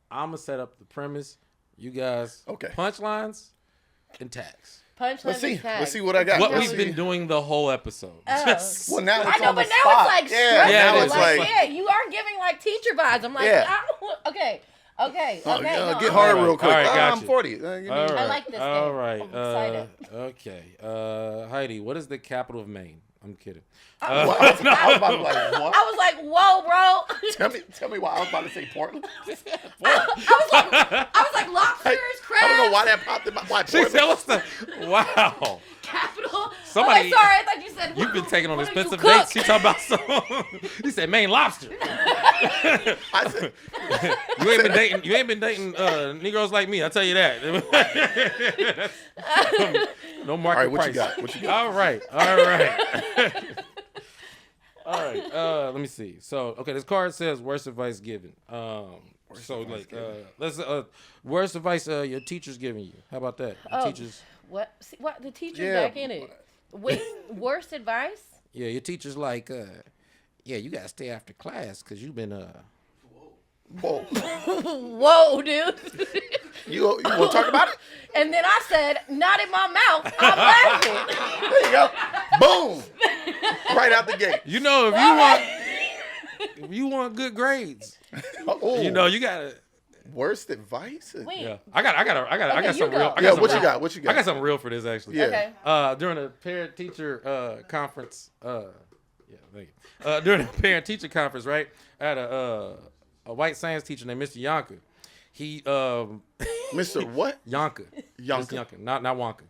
I'm gonna set up the premise. You guys, punchlines and tags. Let's see what I got. What we've been doing the whole episode. Well, now I it's know, on but the now spot. it's like now it's like you are giving like teacher vibes. I'm like, okay. Get hard real quick. All right, gotcha. I'm 40. All right. I like this. All right. I'm excited. Okay. Heidi, what is the capital of Maine? I'm kidding. I was about to be like, what? I was like, whoa, bro. Tell me why I was about to say Portland. I was like lobsters, crabs. I don't know why that popped in my mind. She said, what's the... Wow. Capital. Somebody, sorry, I thought you said. You've been taking on what expensive do you dates. She talking about some... He said Maine lobster. I said, You ain't been dating Negroes like me. I tell you that. No market all right, price. What you got? All right. All right. Let me see. So, okay, this card says worst advice given. Worst advice your teacher's giving you. How about that? Teachers. What? See, what? The teacher's back in it. Wait, worst advice? Yeah, your teacher's like, you gotta stay after class because you've been Whoa. Whoa, dude. You want to talk about it? And then I said, not in my mouth. I'm laughing. There you go. Boom. Right out the gate. You know, if you want good grades, you gotta. Worst advice? Wait. Yeah, I got something real. What you got? What you got? I got something real for this actually. Yeah. Okay. During a parent teacher conference. Thank you. During a parent teacher conference, right? I had a white science teacher named Mr. Yonka. He Mr. What? Yonka. Mr. Yonka, not Wonka.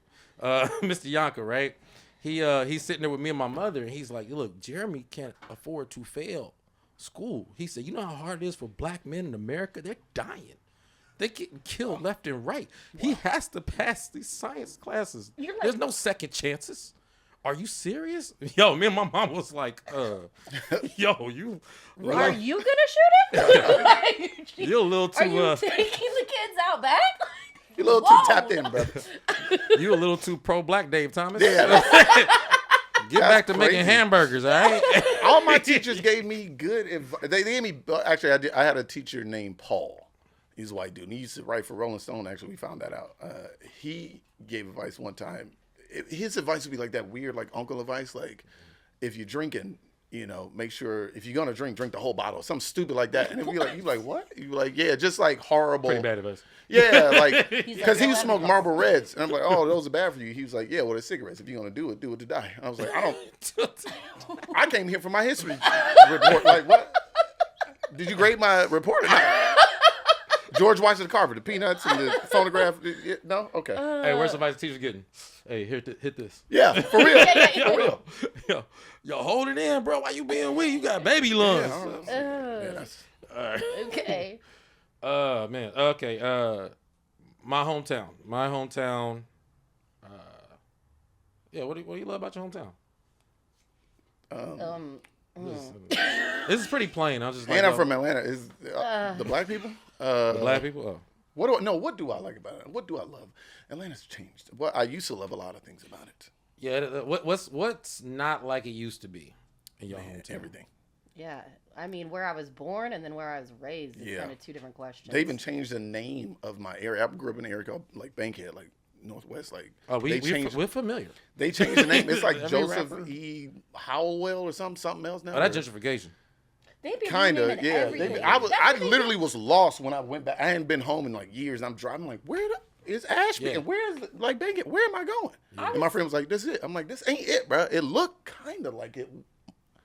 Mr. Yonka, right? He's sitting there with me and my mother, and he's like, "Look, Jeremy can't afford to fail school." He said, "You know how hard it is for black men in America? They're dying. They're getting killed left and right. Wow. He has to pass these science classes. There's no second chances." Are you serious? Yo, me and my mom was like, yo, you... Are you going to shoot him? You're a little too... Are you taking the kids out back? You're a little too tapped in, brother. You a little too pro-black, Dave Thomas. Yeah. Get back to making hamburgers, all right? All my teachers gave me good advice. They gave me... Actually, I had a teacher named Paul. He's a white dude. And he used to write for Rolling Stone. Actually, we found that out. He gave advice one time. His advice would be like that weird, like uncle advice. Like, if you're drinking, make sure if you're gonna drink the whole bottle, something stupid like that. And it'd be like, you like what? You like, yeah, just like horrible. Pretty bad advice. Yeah, like because he smoked Marlboro Reds, and I'm like, oh, those are bad for you. He was like, yeah, well, they're cigarettes. If you're gonna do it to die. And I was like, I came here for my history report. Like, what? Did you grade my report or not? George Washington Carver, the peanuts and the phonograph. No? Okay. Hey, where's the teacher's getting? Hey, hit this. Yeah, for real. For real. Yo, hold it in, bro. Why you being weak? You got baby lungs. Yeah, all right. Okay. Man. Okay. My hometown. What do you love about your hometown? This is pretty plain. I'm just like, and I'm from Atlanta. Is the black people? The black people? Oh. What do I like about it? What do I love? Atlanta's changed. Well, I used to love a lot of things about it. Yeah. What's not like it used to be in your hometown? Everything. Yeah. I mean, where I was born and then where I was raised is kind of two different questions. They even changed the name of my area. I grew up in an area called like Bankhead, like Northwest. Like we're familiar. They changed the name. It's like Joseph E. Howell or something else now. Oh, that's gentrification. Kind of, yeah. I literally was lost when I went back. I hadn't been home in like years. I'm driving like, where is Ashby? Yeah. And where is like Bankhead? Where am I going? Yeah. And my friend was like, this is it. I'm like, this ain't it, bro. It looked kind of like it.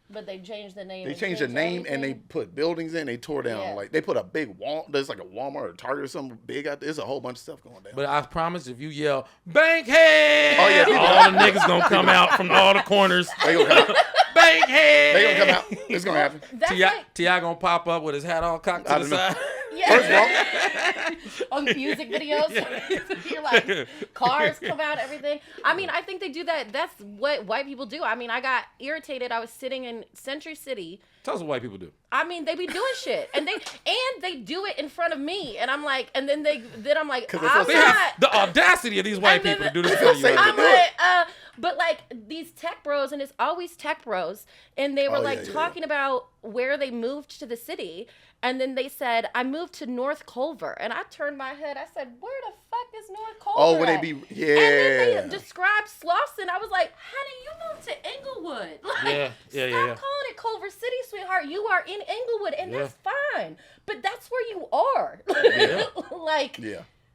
But they changed the name. They changed the name and they put buildings in. They tore down like they put a big there's like a Walmart or Target or something big out there. There's a whole bunch of stuff going down. But I promise, if you yell Bankhead, oh yeah, all the niggas gonna come out from all the corners. They gonna come out. Bankhead. They gonna come out. It's gonna happen. T.I. gonna pop up with his hat all cocked to the side. Yeah. On music videos, you're like, cars come out, everything. I mean, I think they do that. That's what white people do. I mean, I got irritated. I was sitting in Century City. Tell us what white people do. I mean, they be doing shit, and they do it in front of me, and I'm like, and then I'm like, they have the audacity of these white people to do this for you. I'm like, but like these tech bros, and it's always tech bros, and they were talking about where they moved to the city, and then they said, I moved to North Culver, and I turned my head, I said, where the fuck is North Culver? Oh, would at? they be? Yeah. And then they described Slauson. I was like, honey, you moved to Inglewood. Like, stop calling it Culver City, sweetheart. You are in Inglewood, and that's fine. But that's where you are. Like,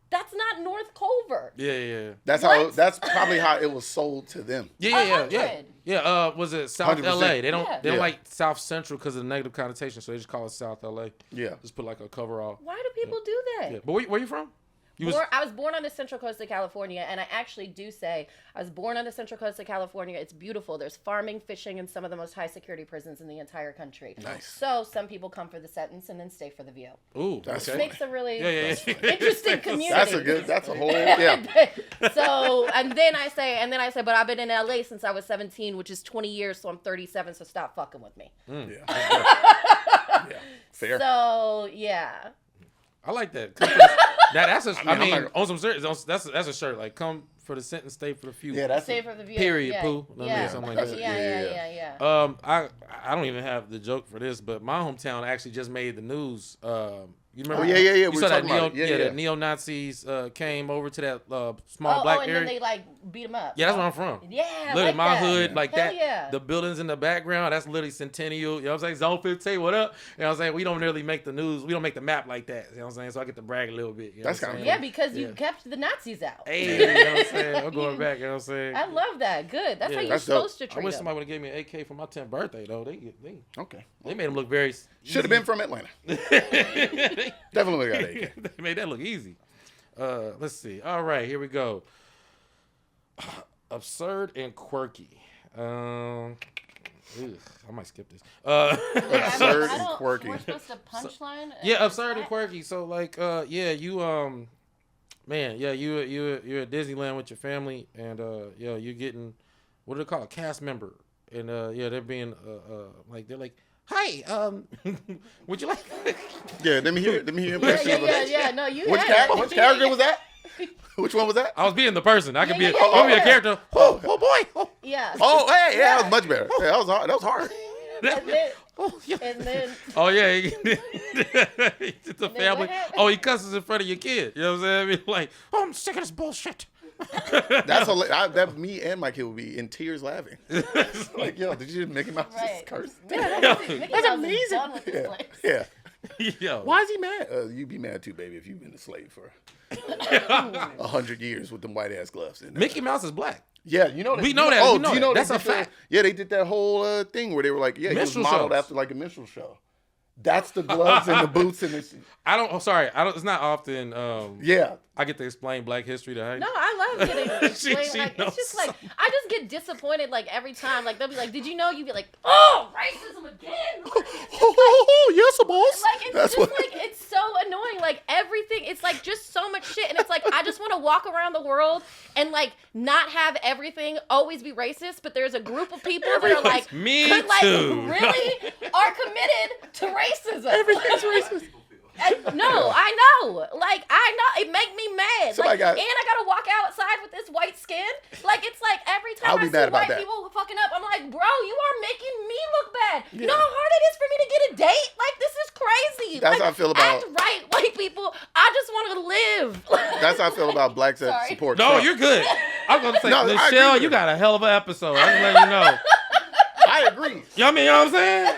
that's not North Culver. Yeah. That's how. That's probably how it was sold to them. Yeah. Was it South 100%. LA? They don't like South Central because of the negative connotation, so they just call it South LA. Yeah. Just put like a cover off. Why do people do that? Yeah. But where you from? I was born on the Central Coast of California, and I actually do say I was born on the Central Coast of California. It's beautiful. There's farming, fishing, and some of the most high security prisons in the entire country. So some people come for the sentence and then stay for the view. Ooh, that's Which makes a really interesting community. That's a whole So and then I say, but I've been in LA since I was 17, which is 20 years, so I'm 37. So stop fucking with me. Fair. So yeah. I like that. That's a. I mean, on some serious, that's a shirt. Like, come for the sentence, stay for the few. Yeah, that's stay for the view. Period. Yeah. Pooh. Something like that. Yeah. I don't even have the joke for this, but my hometown actually just made the news. You remember? You saw that the neo-Nazis came over to that small black area. And then they like beat them up. Yeah, that's where I'm from. Yeah, literally like my that. hood, like Hell that. Yeah. The buildings in the background, that's literally Centennial. You know what I'm saying? Zone 15, what up? You know what I'm saying? We don't really make the news. We don't make the map like that. You know what I'm saying? So I get to brag a little bit. You know that's kind of because you kept the Nazis out. Hey, you know what I'm saying? I'm going back. You know what I'm saying? I love that. Good. That's how you're supposed to treat them. I wish somebody would have gave me an AK for my 10th birthday though. They made him look very. Should have been from Atlanta. Definitely got AK. They made that look easy. Let's see. All right, here we go. Absurd and quirky. I might skip this. Absurd and quirky. We're supposed to punchline. Yeah, absurd and quirky. So like, you're at Disneyland with your family, and you're getting, what do they call, a cast member, and they're being they're like, hi, would you like? Let me hear impression. No, you. Which character was that? Which one was that? I was being the person. I could be. I'll be a character. Oh boy. Yeah. Oh hey, that was much better. Yeah, that was hard. That was hard. And then. Oh yeah. It's a family. Oh, he cusses in front of your kid. You know what I'm saying? I mean, like, I'm sick of this bullshit. That me and my kid would be in tears laughing. Like, yo, did you just Mickey Mouse just curse? That's amazing. Yeah. Yo. Why is he mad? You'd be mad too, baby, if you've been a slave for 100 years with them white ass gloves. Mickey Mouse is black. Yeah, you know that. We know that. Oh, do you know that's a fact? They did that whole thing where they were like, he was modeled after like a minstrel show. That's the gloves and the boots and this. It's not often. I get to explain Black history to her. No, I love getting explained. It's just like I just get disappointed like every time. Like they'll be like, "Did you know?" You be like, "Oh, racism again!" Yes, boss. Like it's so annoying. Like everything, it's like just so much shit, and it's like I just want to walk around the world and like not have everything always be racist. But there's a group of people that are like, really are committed to racism. Everything's racist. No, I know. Like, I know. It make me mad. And I gotta walk outside with this white skin. Like, it's like every time I see white people fucking up, I'm like, bro, you are making me look bad. You know how hard it is for me to get a date? Like, this is crazy. That's how I feel about... Act right, white people. I just want to live. That's how I feel about blacks that support No, Trump. You're good. I'm going to say, Nichelle, you got a hell of an episode. I'm just letting you know. I agree. You know what I'm saying?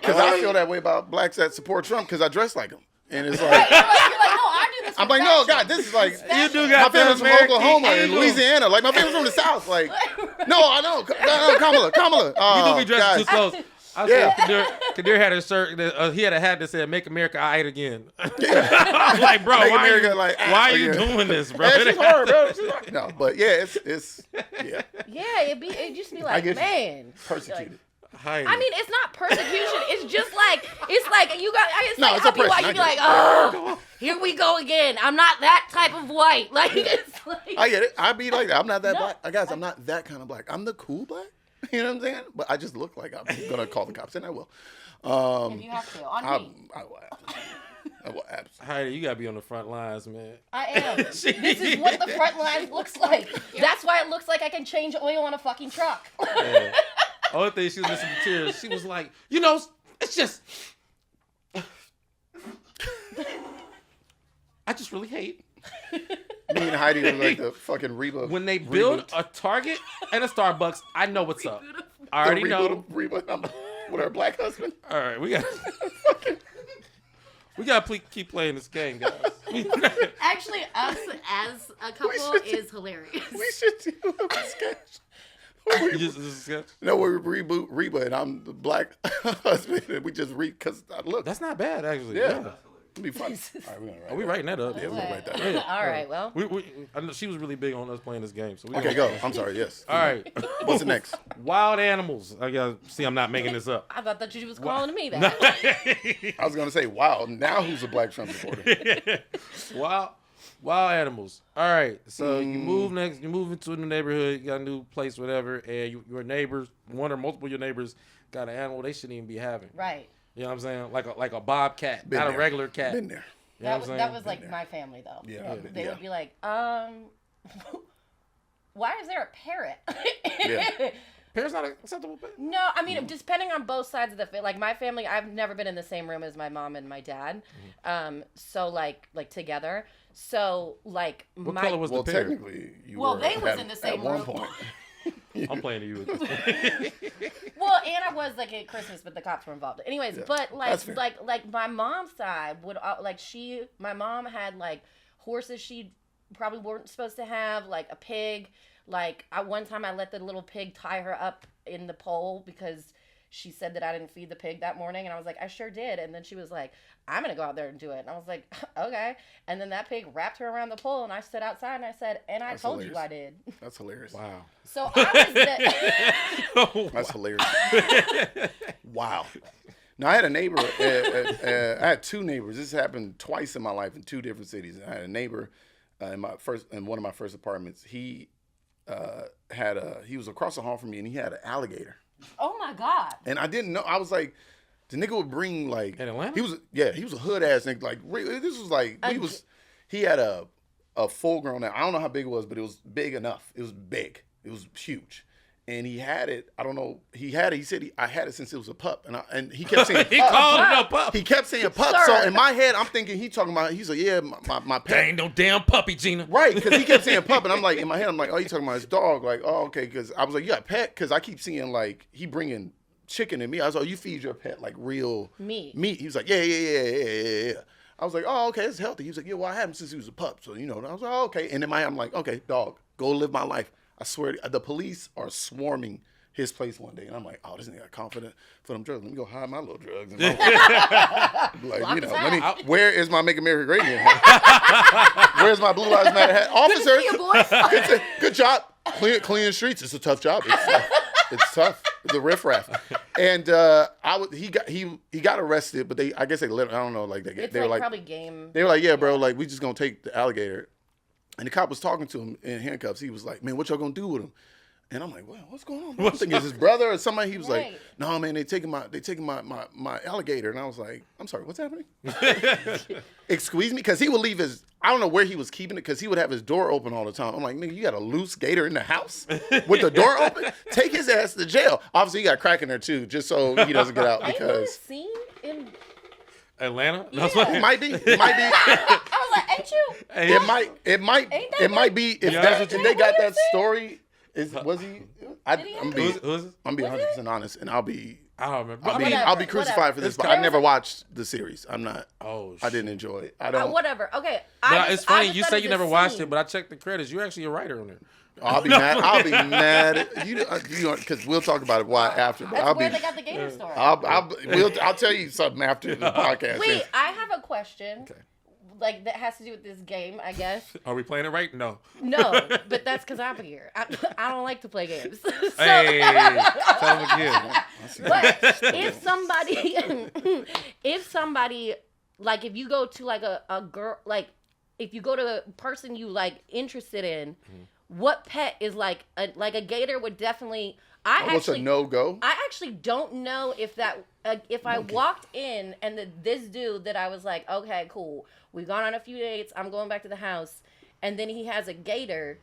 Because I feel that way about blacks that support Trump because I dress like him. And it's like, you're like, no, I do this. I'm like, no, God, this is like, you do got my family's from Oklahoma and Louisiana. Like, my family's from the South. Like, no, I know. Kamala. You do be dressing too close. I said, Kadir had a shirt. He had a hat that said "Make America Aight Again." I'm like, bro, why are you doing this, bro? Yeah, she's hard, bro. No, but yeah, it's Yeah, it just be like, man, persecuted. I mean, it's not persecution. It's just like like you got. I No, like, it's I'll be oppression. white. I You be get like, it. oh, here we go again. I'm not that type of white. Like it's like. I get it. I be like that. I'm not that No, black. Guys, I'm not that kind of black. I'm the cool black. You know what I'm saying? But I just look like I'm gonna call the cops, and I will. If you have to, on me. I will absolutely. I will absolutely. Heidi, you gotta be on the front lines, man. I am. This is what the front line looks like. That's why it looks like I can change oil on a fucking truck. Yeah. Only thing she was missing the tears. She was like, you know, it's just. I just really hate Me and Heidi were like the fucking Reba. when they build reboot. a Target and a Starbucks. I know what's up. I The already reboot know. of Reba with her black husband. All right, we got. We gotta keep playing this game, guys. Actually, us as a couple is hilarious. We should do a sketch. You just this is sketch? No, we reboot Reba and I'm the black husband and we just read because look. That's not bad, actually. Yeah. It'd be fun. All right, we're gonna write Are we writing that up? Yeah, we're gonna write that. Yeah. All right, well. I know she was really big on us playing this game. So we Okay, go. I'm sorry. Yes. All right. What's the next? Wild animals. I gotta see. I'm not making this up. I thought that you was calling me that. I was gonna say, wow. Now who's a black Trump supporter? Wild animals. All right. So you move into a new neighborhood. You got a new place, whatever, and your neighbors, one or multiple of your neighbors, got an animal they shouldn't even be having. Right. You know what I'm saying? Like a bobcat, Been not there. a regular cat. Been there. You know what I'm saying? That was like my family though. Yeah. They would be like, why is there a parrot? Yeah. Parrot's not acceptable. No, I mean, depending on both sides of the like my family, I've never been in the same room as my mom and my dad. So like together. So like What color was Well, the parrot? technically, you Well, were they was at, in the same at one room. point. I'm playing to you at this point. Well, and I was like at Christmas, but the cops were involved. Anyways, Yeah, but that's fair. like my mom's side would my mom had like horses she probably weren't supposed to have, like a pig. Like one time I let the little pig tie her up in the pole because she said that I didn't feed the pig that morning, and I was like, I sure did. And then she was like, I'm gonna go out there and do it. And I was like, okay. And then that pig wrapped her around the pole, and I stood outside and I said, and I That's told you hilarious. I did. That's hilarious. Wow. So I was That's hilarious. Wow. Now, I had a neighbor. I had two neighbors. This happened twice in my life in two different cities. I had a neighbor in one of my first apartments. He he was across the hall from me, and he had an alligator. oh my God. And I didn't know. I was like, the nigga would bring like In Atlanta? he was a hood ass nigga. Like this was like he had a full grown. I don't know how big it was, but it was big enough. It was big. It was huge. And he had it. I don't know. He had it. He said I had it since it was a pup, and he kept saying He pup. called it a pup. He kept saying pup. Sir. So in my head, I'm thinking he talking about. He's like, yeah, my pet. Dang, no damn puppy, Gina. Right, because he kept saying pup, and I'm like, in my head, I'm like, oh, you talking about his dog? Like, oh, okay, because I was like, you got a pet? Because I keep seeing like he bringing chicken and meat. I was like, oh, you feed your pet like real Meat. He was like, yeah. I was like, oh, okay, it's healthy. He was like, yeah, well, I had him since he was a pup, so you know. And I was like, oh, okay. And in my head, I'm like, okay, dog, go live my life. I swear, the police are swarming his place one day, and I'm like, oh, this nigga got confident for them drugs. Let me go hide my little drugs. And like, you know, where is my Make America Great Again? Where's my Blue Lives Matter hat? Officers, good job. Cleaning streets. It's a tough job. It's tough. The riffraff. And he got arrested, but I guess they let him. I don't know. Like they were like probably game. They were like, yeah, bro. Like we just gonna take the alligator. And the cop was talking to him in handcuffs. He was like, man, what y'all gonna do with him? And I'm like, what's going on? I'm thinking it's his brother or somebody. He was like, no, man, they taking my alligator. And I was like, I'm sorry, what's happening? Excuse me? Because he would leave I don't know where he was keeping it, because he would have his door open all the time. I'm like, nigga, you got a loose gator in the house with the door open? Take his ass to jail. Obviously, he got crack in there too, just so he doesn't get out, because Seen in Atlanta? Yeah. it might be. I was like, ain't you? It might be if they got that story. Was he? I'm being 100% honest, and I'll be remember. I'll be crucified for this, but I never watched the series. I'm not. Oh, I didn't enjoy it. I don't. Whatever. Okay. But it's funny. You say you never watched it, but I checked the credits. You're actually a writer on there. I'll be mad. I'll be mad. Because we'll talk about it after. But That's where they got the gator story. I'll tell you something after the podcast. Wait, I have a question. Okay. Like that has to do with this game, I guess. Are we playing it right? No. No, but that's because I'm here. I don't like to play games. So, Hey, tell him again. but if somebody, if somebody, like, if you go to, like, a girl, like, if you go to a person you, like, interested in, what pet is, like a gator would definitely... What's a no-go? I actually don't know if that... if I walked in and this dude that I was like, okay, cool, we've gone on a few dates, I'm going back to the house, and then he has a gator...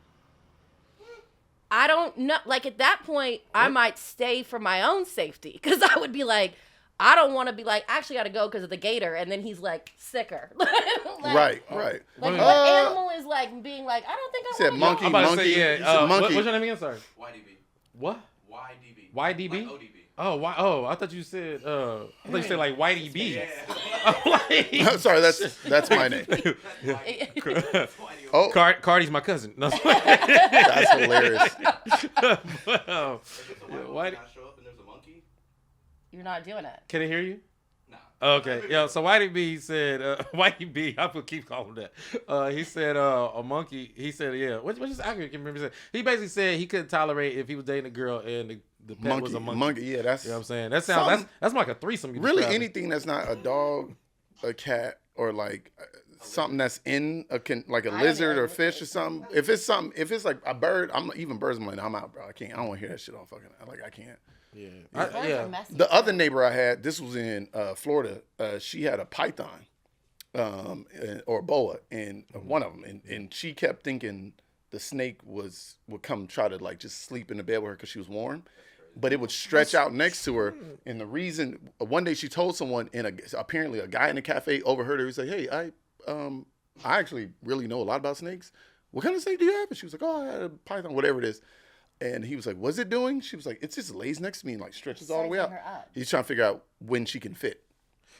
I don't know. Like, at that point, I might stay for my own safety. Because I would be like, I don't want to be like, I actually got to go because of the gator. And then he's like, sicker. Like, right. Like, what animal is like being like, I don't think I want to said monkey, I'm about monkey. to say, Yeah, monkey. What's your name again? Sorry. YDB. What? YDB. YDB? Like ODB. Oh, oh, I thought you said, I thought you said like Whitey B. Yeah. Sorry, that's my name. Oh, Cardi's my cousin. No. That's hilarious. Wow. Why did I show up and there's a monkey? You're not doing it. Can I hear you? Nah. Okay. Yeah. So Whitey B said, Whitey B, I will keep calling him that. He said, a monkey. He said, yeah. Which is accurate. I can't remember. He basically said he couldn't tolerate if he was dating a girl and the pet was a monkey. Yeah, that's. You know what I'm saying? That sounds. That's like a threesome. Really, anything that's not a dog, a cat, or like something that's in like a lizard or fish or something. If it's like a bird, even birds. I'm like, I'm out, bro. I can't. I don't want to hear that shit on fucking. Like, I can't. Yeah. Yeah. The other neighbor I had, this was in Florida. She had a python, or a boa, and one of them, and she kept thinking the snake would come try to like just sleep in the bed with her because she was warm, but it would stretch out next to her. And the reason, one day she told someone, and apparently a guy in the cafe overheard her. He said, "Hey, I actually really know a lot about snakes. What kind of snake do you have?" And she was like, "Oh, I had a python, whatever it is." And he was like, "What's it doing?" She was like, "It just lays next to me and like stretches all the way out." He's trying to figure out when she can fit.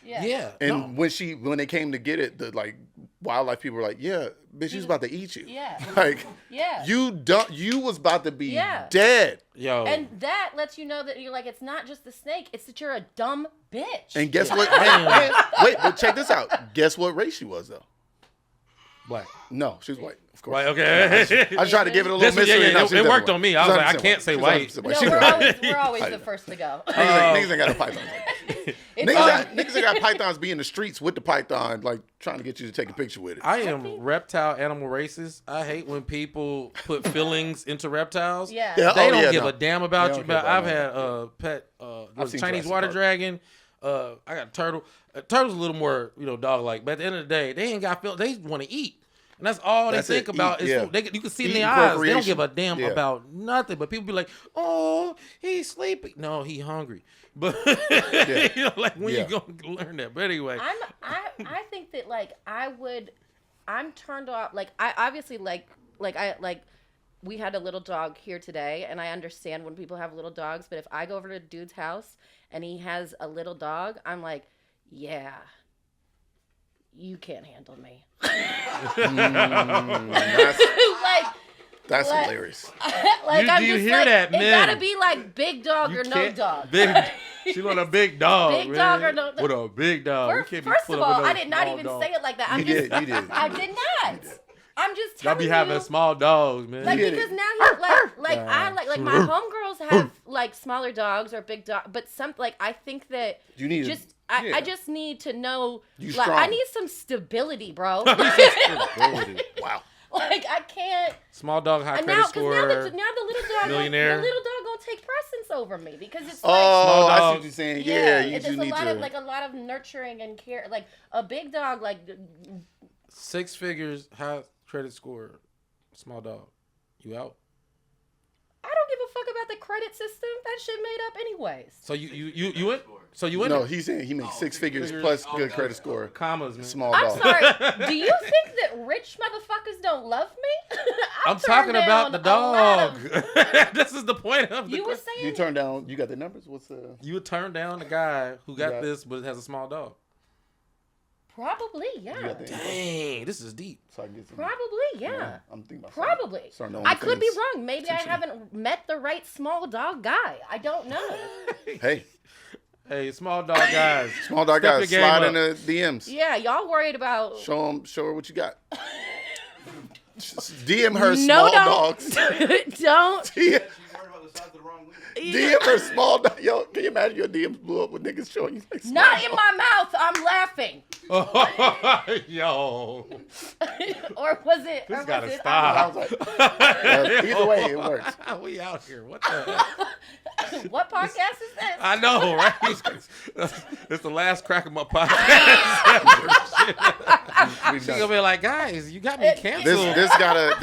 Yeah. And when they came to get it, the like wildlife people were like, "Yeah, bitch, she's about to eat you." Yeah. Like, yeah. You was about to be dead. Yo. And that lets you know that you're like, it's not just the snake, it's that you're a dumb bitch. And guess what? Wait, but check this out. Guess what race she was though? Black. No, she was white. Of course. White. Okay. I tried to give it a little mystery. It worked on me. I was like, I can't say white. No, we're always the first to go. Niggas ain't got a python. Niggas ain't got pythons be in the streets with the python, like trying to get you to take a picture with it. I am reptile animal racist. I hate when people put feelings into reptiles. Yeah. They don't give a damn about you. But I've that. had a pet, Chinese Jurassic water Park. dragon. I got a turtle. Turtle's a little more, dog-like. But at the end of the day, they ain't got feel. They want to eat. And that's all they think about is food. You can see in their eyes. They don't give a damn about nothing. But people be like, "Oh, he's sleepy." No, he hungry. But like when you gonna learn that? But anyway, I think that like I'm turned off. Like I obviously like we had a little dog here today, and I understand when people have little dogs. But if I go over to a dude's house and he has a little dog, I'm like, yeah. You can't handle me. That's hilarious. Like, do you hear that, man? It gotta be like big dog or no dog. She want a big dog. Big dog or no dog. With a big dog. First of all, I did not even say it like that. You did. I did not. I'm just telling you. Y'all be having small dogs, man. Like because now he's like my homegirls have like smaller dogs or big dogs, but I think that you need I just need to know. You like strong. I need some stability, bro. Wow. Like I can't. Small dog, high credit score. Now the little dog, millionaire. the little dog gonna take precedence over me because it's small dog. I see what you're saying. Yeah, you there's need a lot of nurturing and care. Like a big dog, like 6 figures, high credit score, small dog. You out? I don't give a fuck about the credit system. That shit made up anyways. So you went? So you went? No, he's saying he makes 6 figures plus good credit score. Commas, man. Small I'm dog. sorry. Do you think that rich motherfuckers don't love me? I'm talking about the dog. This is the point of the You were question. saying You turn down. You got the numbers. What's the? You would turn down the guy who got this but has a small dog. probably, yeah. Dang, this is deep. So I can get some, Probably, yeah. I'm thinking about Probably. I could be wrong. Maybe I haven't met the right small dog guy. I don't know. Hey, small dog guys. Small dog guys, slide in the DMs. Yeah, y'all worried about... Show her what you got. DM her small dogs. Don't. DM her small dog. Yo, can you imagine your DMs blew up with niggas showing you? Like, Not in my mouth. I'm laughing? Yo. Or was it? This or gotta was it, stop. Either way, it works. We out here. What the hell? What podcast is this? I know, right? It's the last crack of my podcast. She's gonna be like, guys, you got me canceled This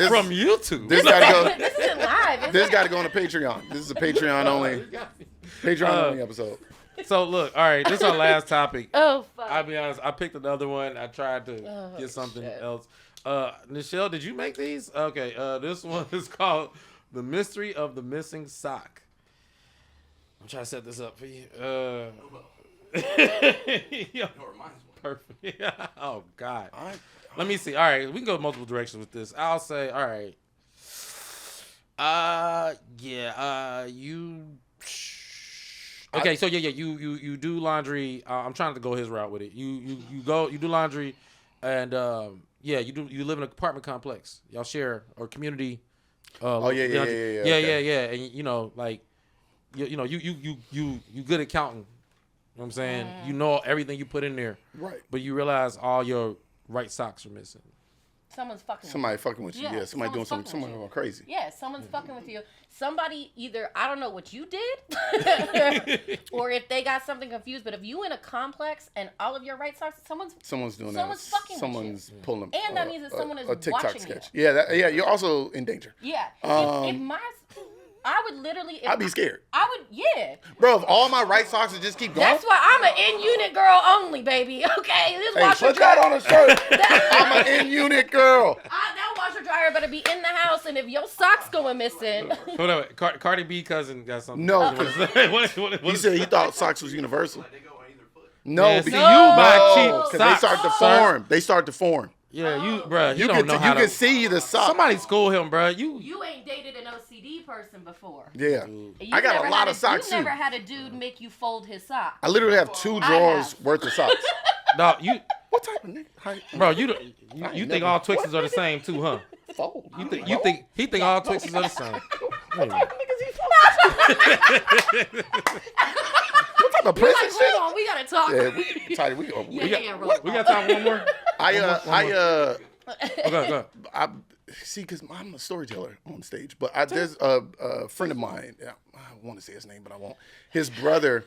from YouTube. This gotta go. This isn't live. This got to go on the Patreon. This is a Patreon only episode. So look, all right, this is our last topic. Oh fuck. I'll be honest, I picked another one. I tried to get something else. Nichelle, did you make these? Okay, this one is called The Mystery of the Missing Sock. I'm trying to set this up for you. Perfect. Oh God. Let me see. All right, we can go multiple directions with this. I'll say, all right. You. Okay, so you do laundry. I'm trying to go his route with it. You do laundry, and you live in an apartment complex. Y'all share or community. Yeah. And you know, like, you good at counting. You know what I'm saying? You know everything you put in there. Right. But you realize all your right socks are missing. Somebody fucking with you. Yeah, somebody doing something. Someone going crazy. Yeah, someone's fucking with you. Somebody either, I don't know what you did, or if they got something confused. But if you in a complex and all of your right socks, someone's doing that. Someone's fucking with you. Someone's pulling. And that means that someone is a TikTok watching sketch. you. Yeah, you're also in danger. Yeah. I would literally. I'd be scared. Yeah. Bro, if all my right socks would just keep going. That's why I'm an in-unit girl only, baby. Okay, this Hey, washer put dryer. that on a shirt. I'm an in-unit girl. That washer dryer better be in the house, and if your socks going missing. Hold on, Cardi B cousin got something. No, what he said he thought socks was universal. They go on either foot. No, Yeah, because see, you buy cheap because socks. they start to form. They start to form. Yeah, bruh, you You don't know how can to. see the sock. Somebody school him, bruh. You ain't dated an OCD person before. Yeah, You I got never a lot had of socks You too. never had a dude make you fold his socks. I literally have 2 drawers worth of socks. No, you, What type of nigga? bro, you think never- all Twixes are the same too, huh? Fold. He think all Twixes are the same. What type of prison Like, shit? hold on, we gotta talk. Yeah, Tidy, we go. We got time for one more. Go. I see, because I'm a storyteller on stage, but there's a friend of mine. Yeah, I want to say his name, but I won't. His brother,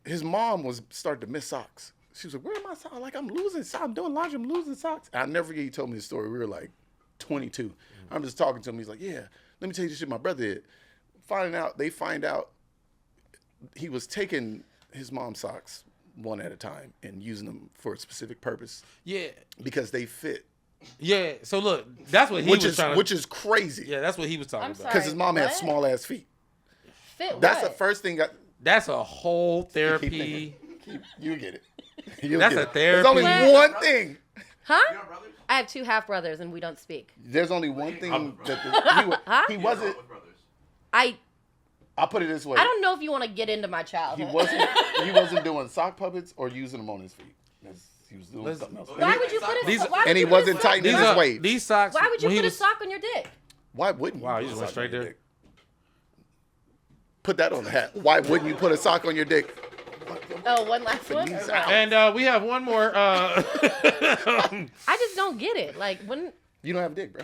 his mom was starting to miss socks. She was like, "Where are my socks? Like, I'm losing socks. I'm doing laundry. I'm losing socks." I never forget he told me the story. We were like 22. I'm just talking to him. He's like, "Yeah, let me tell you the shit my brother did." They find out he was taking his mom's socks one at a time and using them for a specific purpose. Yeah. Because they fit. Yeah. So look, that's what he was trying to. Which is crazy. Yeah, that's what he was talking I'm about. sorry. Because his mom had What? small ass feet. Fit That's what? the first thing. That's a whole therapy. You get it. That's a therapy. There's only What? one thing. Huh? You got brothers? I have 2 half brothers and we don't speak. There's only one thing that he wasn't. With brothers. I'll put it this way. I don't know if you want to get into my He childhood. wasn't doing sock puppets or using them on his feet. He was doing something else. Why would you put a These- why would And he you put a wasn't sock- tightening his waist. These socks. Why would you when he put a was- sock on your dick? Why wouldn't you? Wow, put you a just went sock on straight your there. dick? Put that on the hat. Why wouldn't you put a sock on your dick? Oh, one last one. knees Or out. what? And we have one more. I just don't get it. Like when. You don't have a dick, bro.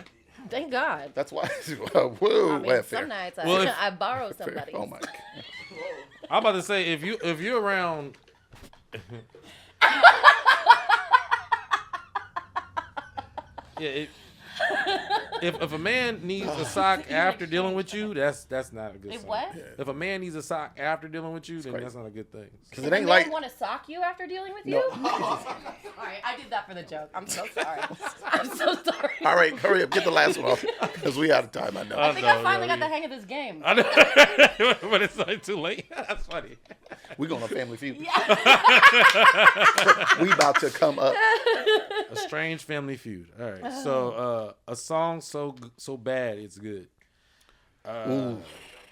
Thank God. That's why. Whoa, I mean, welfare. some nights Well, if- I borrow somebody. Oh my God. I'm about to say if you're around. Yeah. If a man needs a sock after dealing with you, that's not a good If sign. what? If a man needs a sock after dealing with you, then crazy. that's not a good thing. Because Does it a ain't man like. want to sock you after dealing with No. you? All right, I did that for the joke. I'm so sorry. I'm so sorry. All right, hurry up, get the last one off, because we out of time. I know. I think I finally no, got the hang of this game. I know, but it's like too late. That's funny. We going on Family Feud. Yeah. We about to come up. A strange family feud. All right. So a song so bad it's good. Ooh.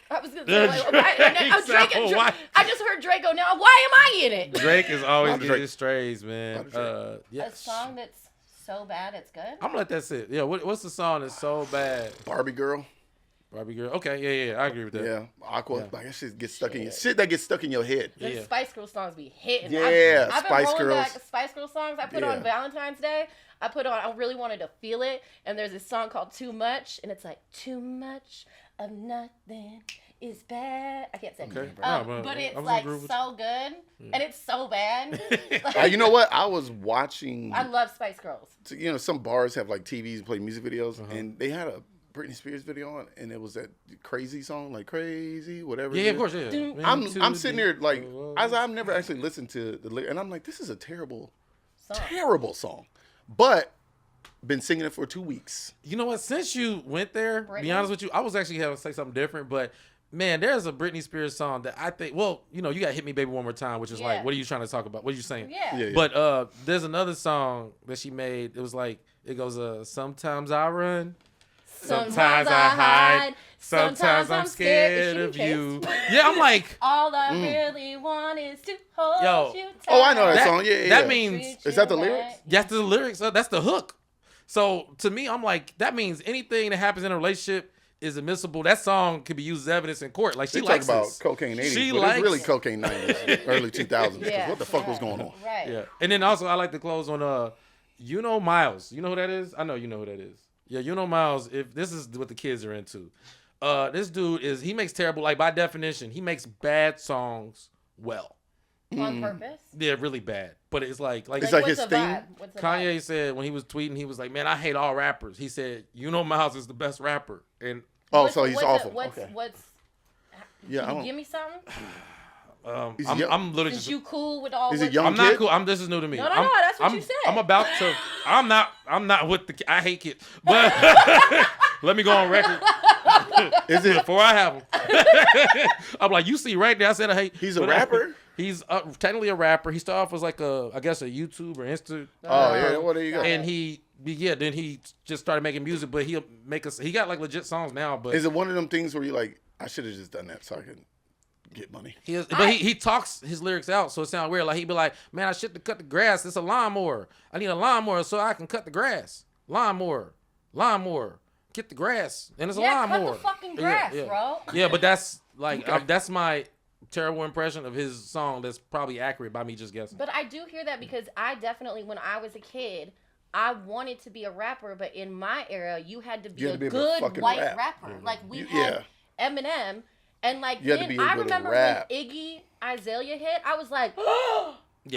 I was gonna say, Why? I just heard Draco. Now, why am I in it? Drake is always Not getting Drake. his strays, man. Not Yeah. A song that's so bad it's good. I'm gonna let that sit. Yeah. What's the song that's so bad? Barbie girl. Barbie girl. Okay, yeah, I agree with that. Yeah, Aqua. Yeah. Like that shit gets stuck in your shit that gets stuck in your head. The Yeah. Spice Girl songs be hitting. Yeah, I've been Spice rolling Girls. back Spice Girl songs. I put on Valentine's Day. I really wanted to feel it. And there's this song called Too Much. And it's like, too much of nothing is bad. I can't say Okay. but it's like so good. And it's so bad. You know what? I was watching. I love Spice Girls. You know, some bars have like TVs play music videos, and they had a Britney Spears video on, and it was that crazy song, like Crazy, whatever. Yeah, of course, yeah. I'm sitting there like, I've never actually listened to the lyric, and I'm like, this is a terrible song. But been singing it for 2 weeks. You know what? Since you went there, Britney? be honest with you, I was actually going to say something different, but man, there's a Britney Spears song that I think, well, you know, you got Hit Me Baby One More Time, which is like, what are you trying to talk about? What are you saying? Yeah. But there's another song that she made. It was like, it goes, sometimes I run, sometimes I hide, sometimes I'm scared of you. Yeah, I'm like, all I really want is to hold you tight. Oh, I know that song. Yeah. That means, is that the lyrics? that's the lyrics. That's the hook. So to me, I'm like, that means anything that happens in a relationship is admissible. That song could be used as evidence in court. Like, she They likes talk about this. cocaine 80s, She but likes it's really cocaine 90s, early 2000s. Yeah. What the fuck was going on? Right. Yeah. And then also I like to close on you know Miles. You know who that is? I know you know who that is. Yeah, you know Miles. If this is what the kids are into. This dude he makes terrible, like by definition, he makes bad songs well. On purpose? Yeah, really bad. But it's like It's like what's his the thing. vibe? What's the Kanye vibe? said when he was tweeting, he was like, "Man, I hate all rappers." He said, "You know Miles is the best rapper." And So he's awful. What's Yeah, I can you don't. give me something? Is he young? I'm literally Is just you cool with all Is what it young I'm not kid? cool. This is new to me. No, I'm, that's what I'm, you said. I'm about to. I'm not with the. I hate kids. But let me go on record Is it? before I have them. I'm like, you see right there. I said I hate. He's a but rapper? He's technically a rapper. He started off as like I guess a YouTube or Insta. Oh yeah. Well, there you go. And then he just started making music. But he'll make us. He got like legit songs now. But Is it one of them things where you're like, I should have just done that so I could get money? He talks his lyrics out, so it sounds weird. Like he'd be like, "Man, I should have cut the grass. It's a lawnmower. I need a lawnmower so I can cut the grass. Lawnmower, get the grass, and it's a lawnmower. cut the fucking grass, bro. Yeah, but that's like that's my terrible impression of his song. That's probably accurate by me just guessing. But I do hear that because I definitely, when I was a kid, I wanted to be a rapper, but in my era, you had to be a good fucking white rap. rapper. Like we You- had Eminem, and like You had to then be able I to remember rap. when Iggy Azalea hit, I was like, Yeah,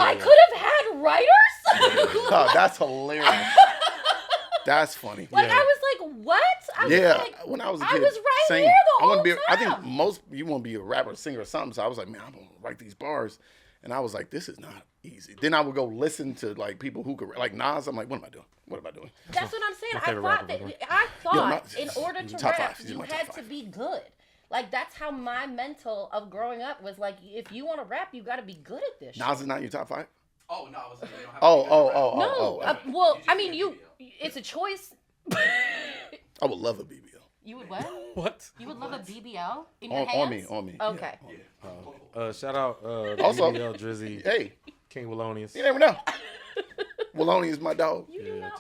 I yeah. could have had writers. Oh, that's hilarious. That's funny. Like Yeah. I was like, what? I was Yeah, like, when I was a I kid, was right same. here the I want whole to be. I time. think you want to be a rapper, singer, or something. So I was like, man, I'm gonna write these bars, and I was like, this is not easy. Then I would go listen to like people who could, like Nas. I'm like, what am I doing? What am I doing? That's what I'm saying. I favorite thought rapper, that by the way. I thought Yeah, in order to top rap, five. He's in you my top had to five. be good. Like that's how my mental of growing up was. Like if you want to rap, you got to be good at this. Nas is not in your top five. Oh no, I was saying you don't have Oh. No, well, I mean, it's a choice. I would love a BBL. You would what? What? You would love a BBL in your On hands? me. Okay. Shout out Also- BBL Drizzy, Hey, King Wallonius. you never know. Walloni is my dog. You do know.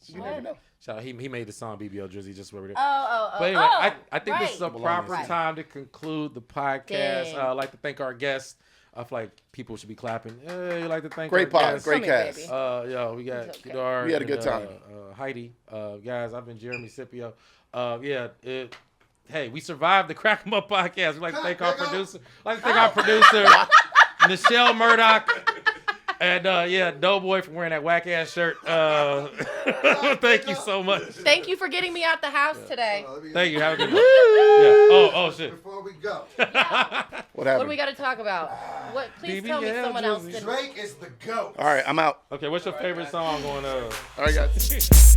You never know. Shout out. He made the song BBL Drizzy just where it is. Oh. But anyway, I think this is a right. proper Right. time to conclude the podcast. Dang. I'd like to thank our guests. I feel like people should be clapping. Hey, I'd like to thank Great our pod, guests. great Come here, cast. baby. We got It's okay. Curator We had a good and, time. Heidi. Guys, I've been Jeremy Scipio. Hey, we survived the Crack 'em Up podcast. We'd like to thank our producer. Nichelle Murdock. And Doughboy for wearing that whack ass shirt. Thank you so much. Thank you for getting me out the house today. Thank you. Have a good one. Yeah. Oh shit. Before we go, What happened? What do we got to talk about? What? Please tell me BBL someone else Drizzy. did. Drake is the GOAT. All right, I'm out. Okay, what's your favorite song going All right, guys.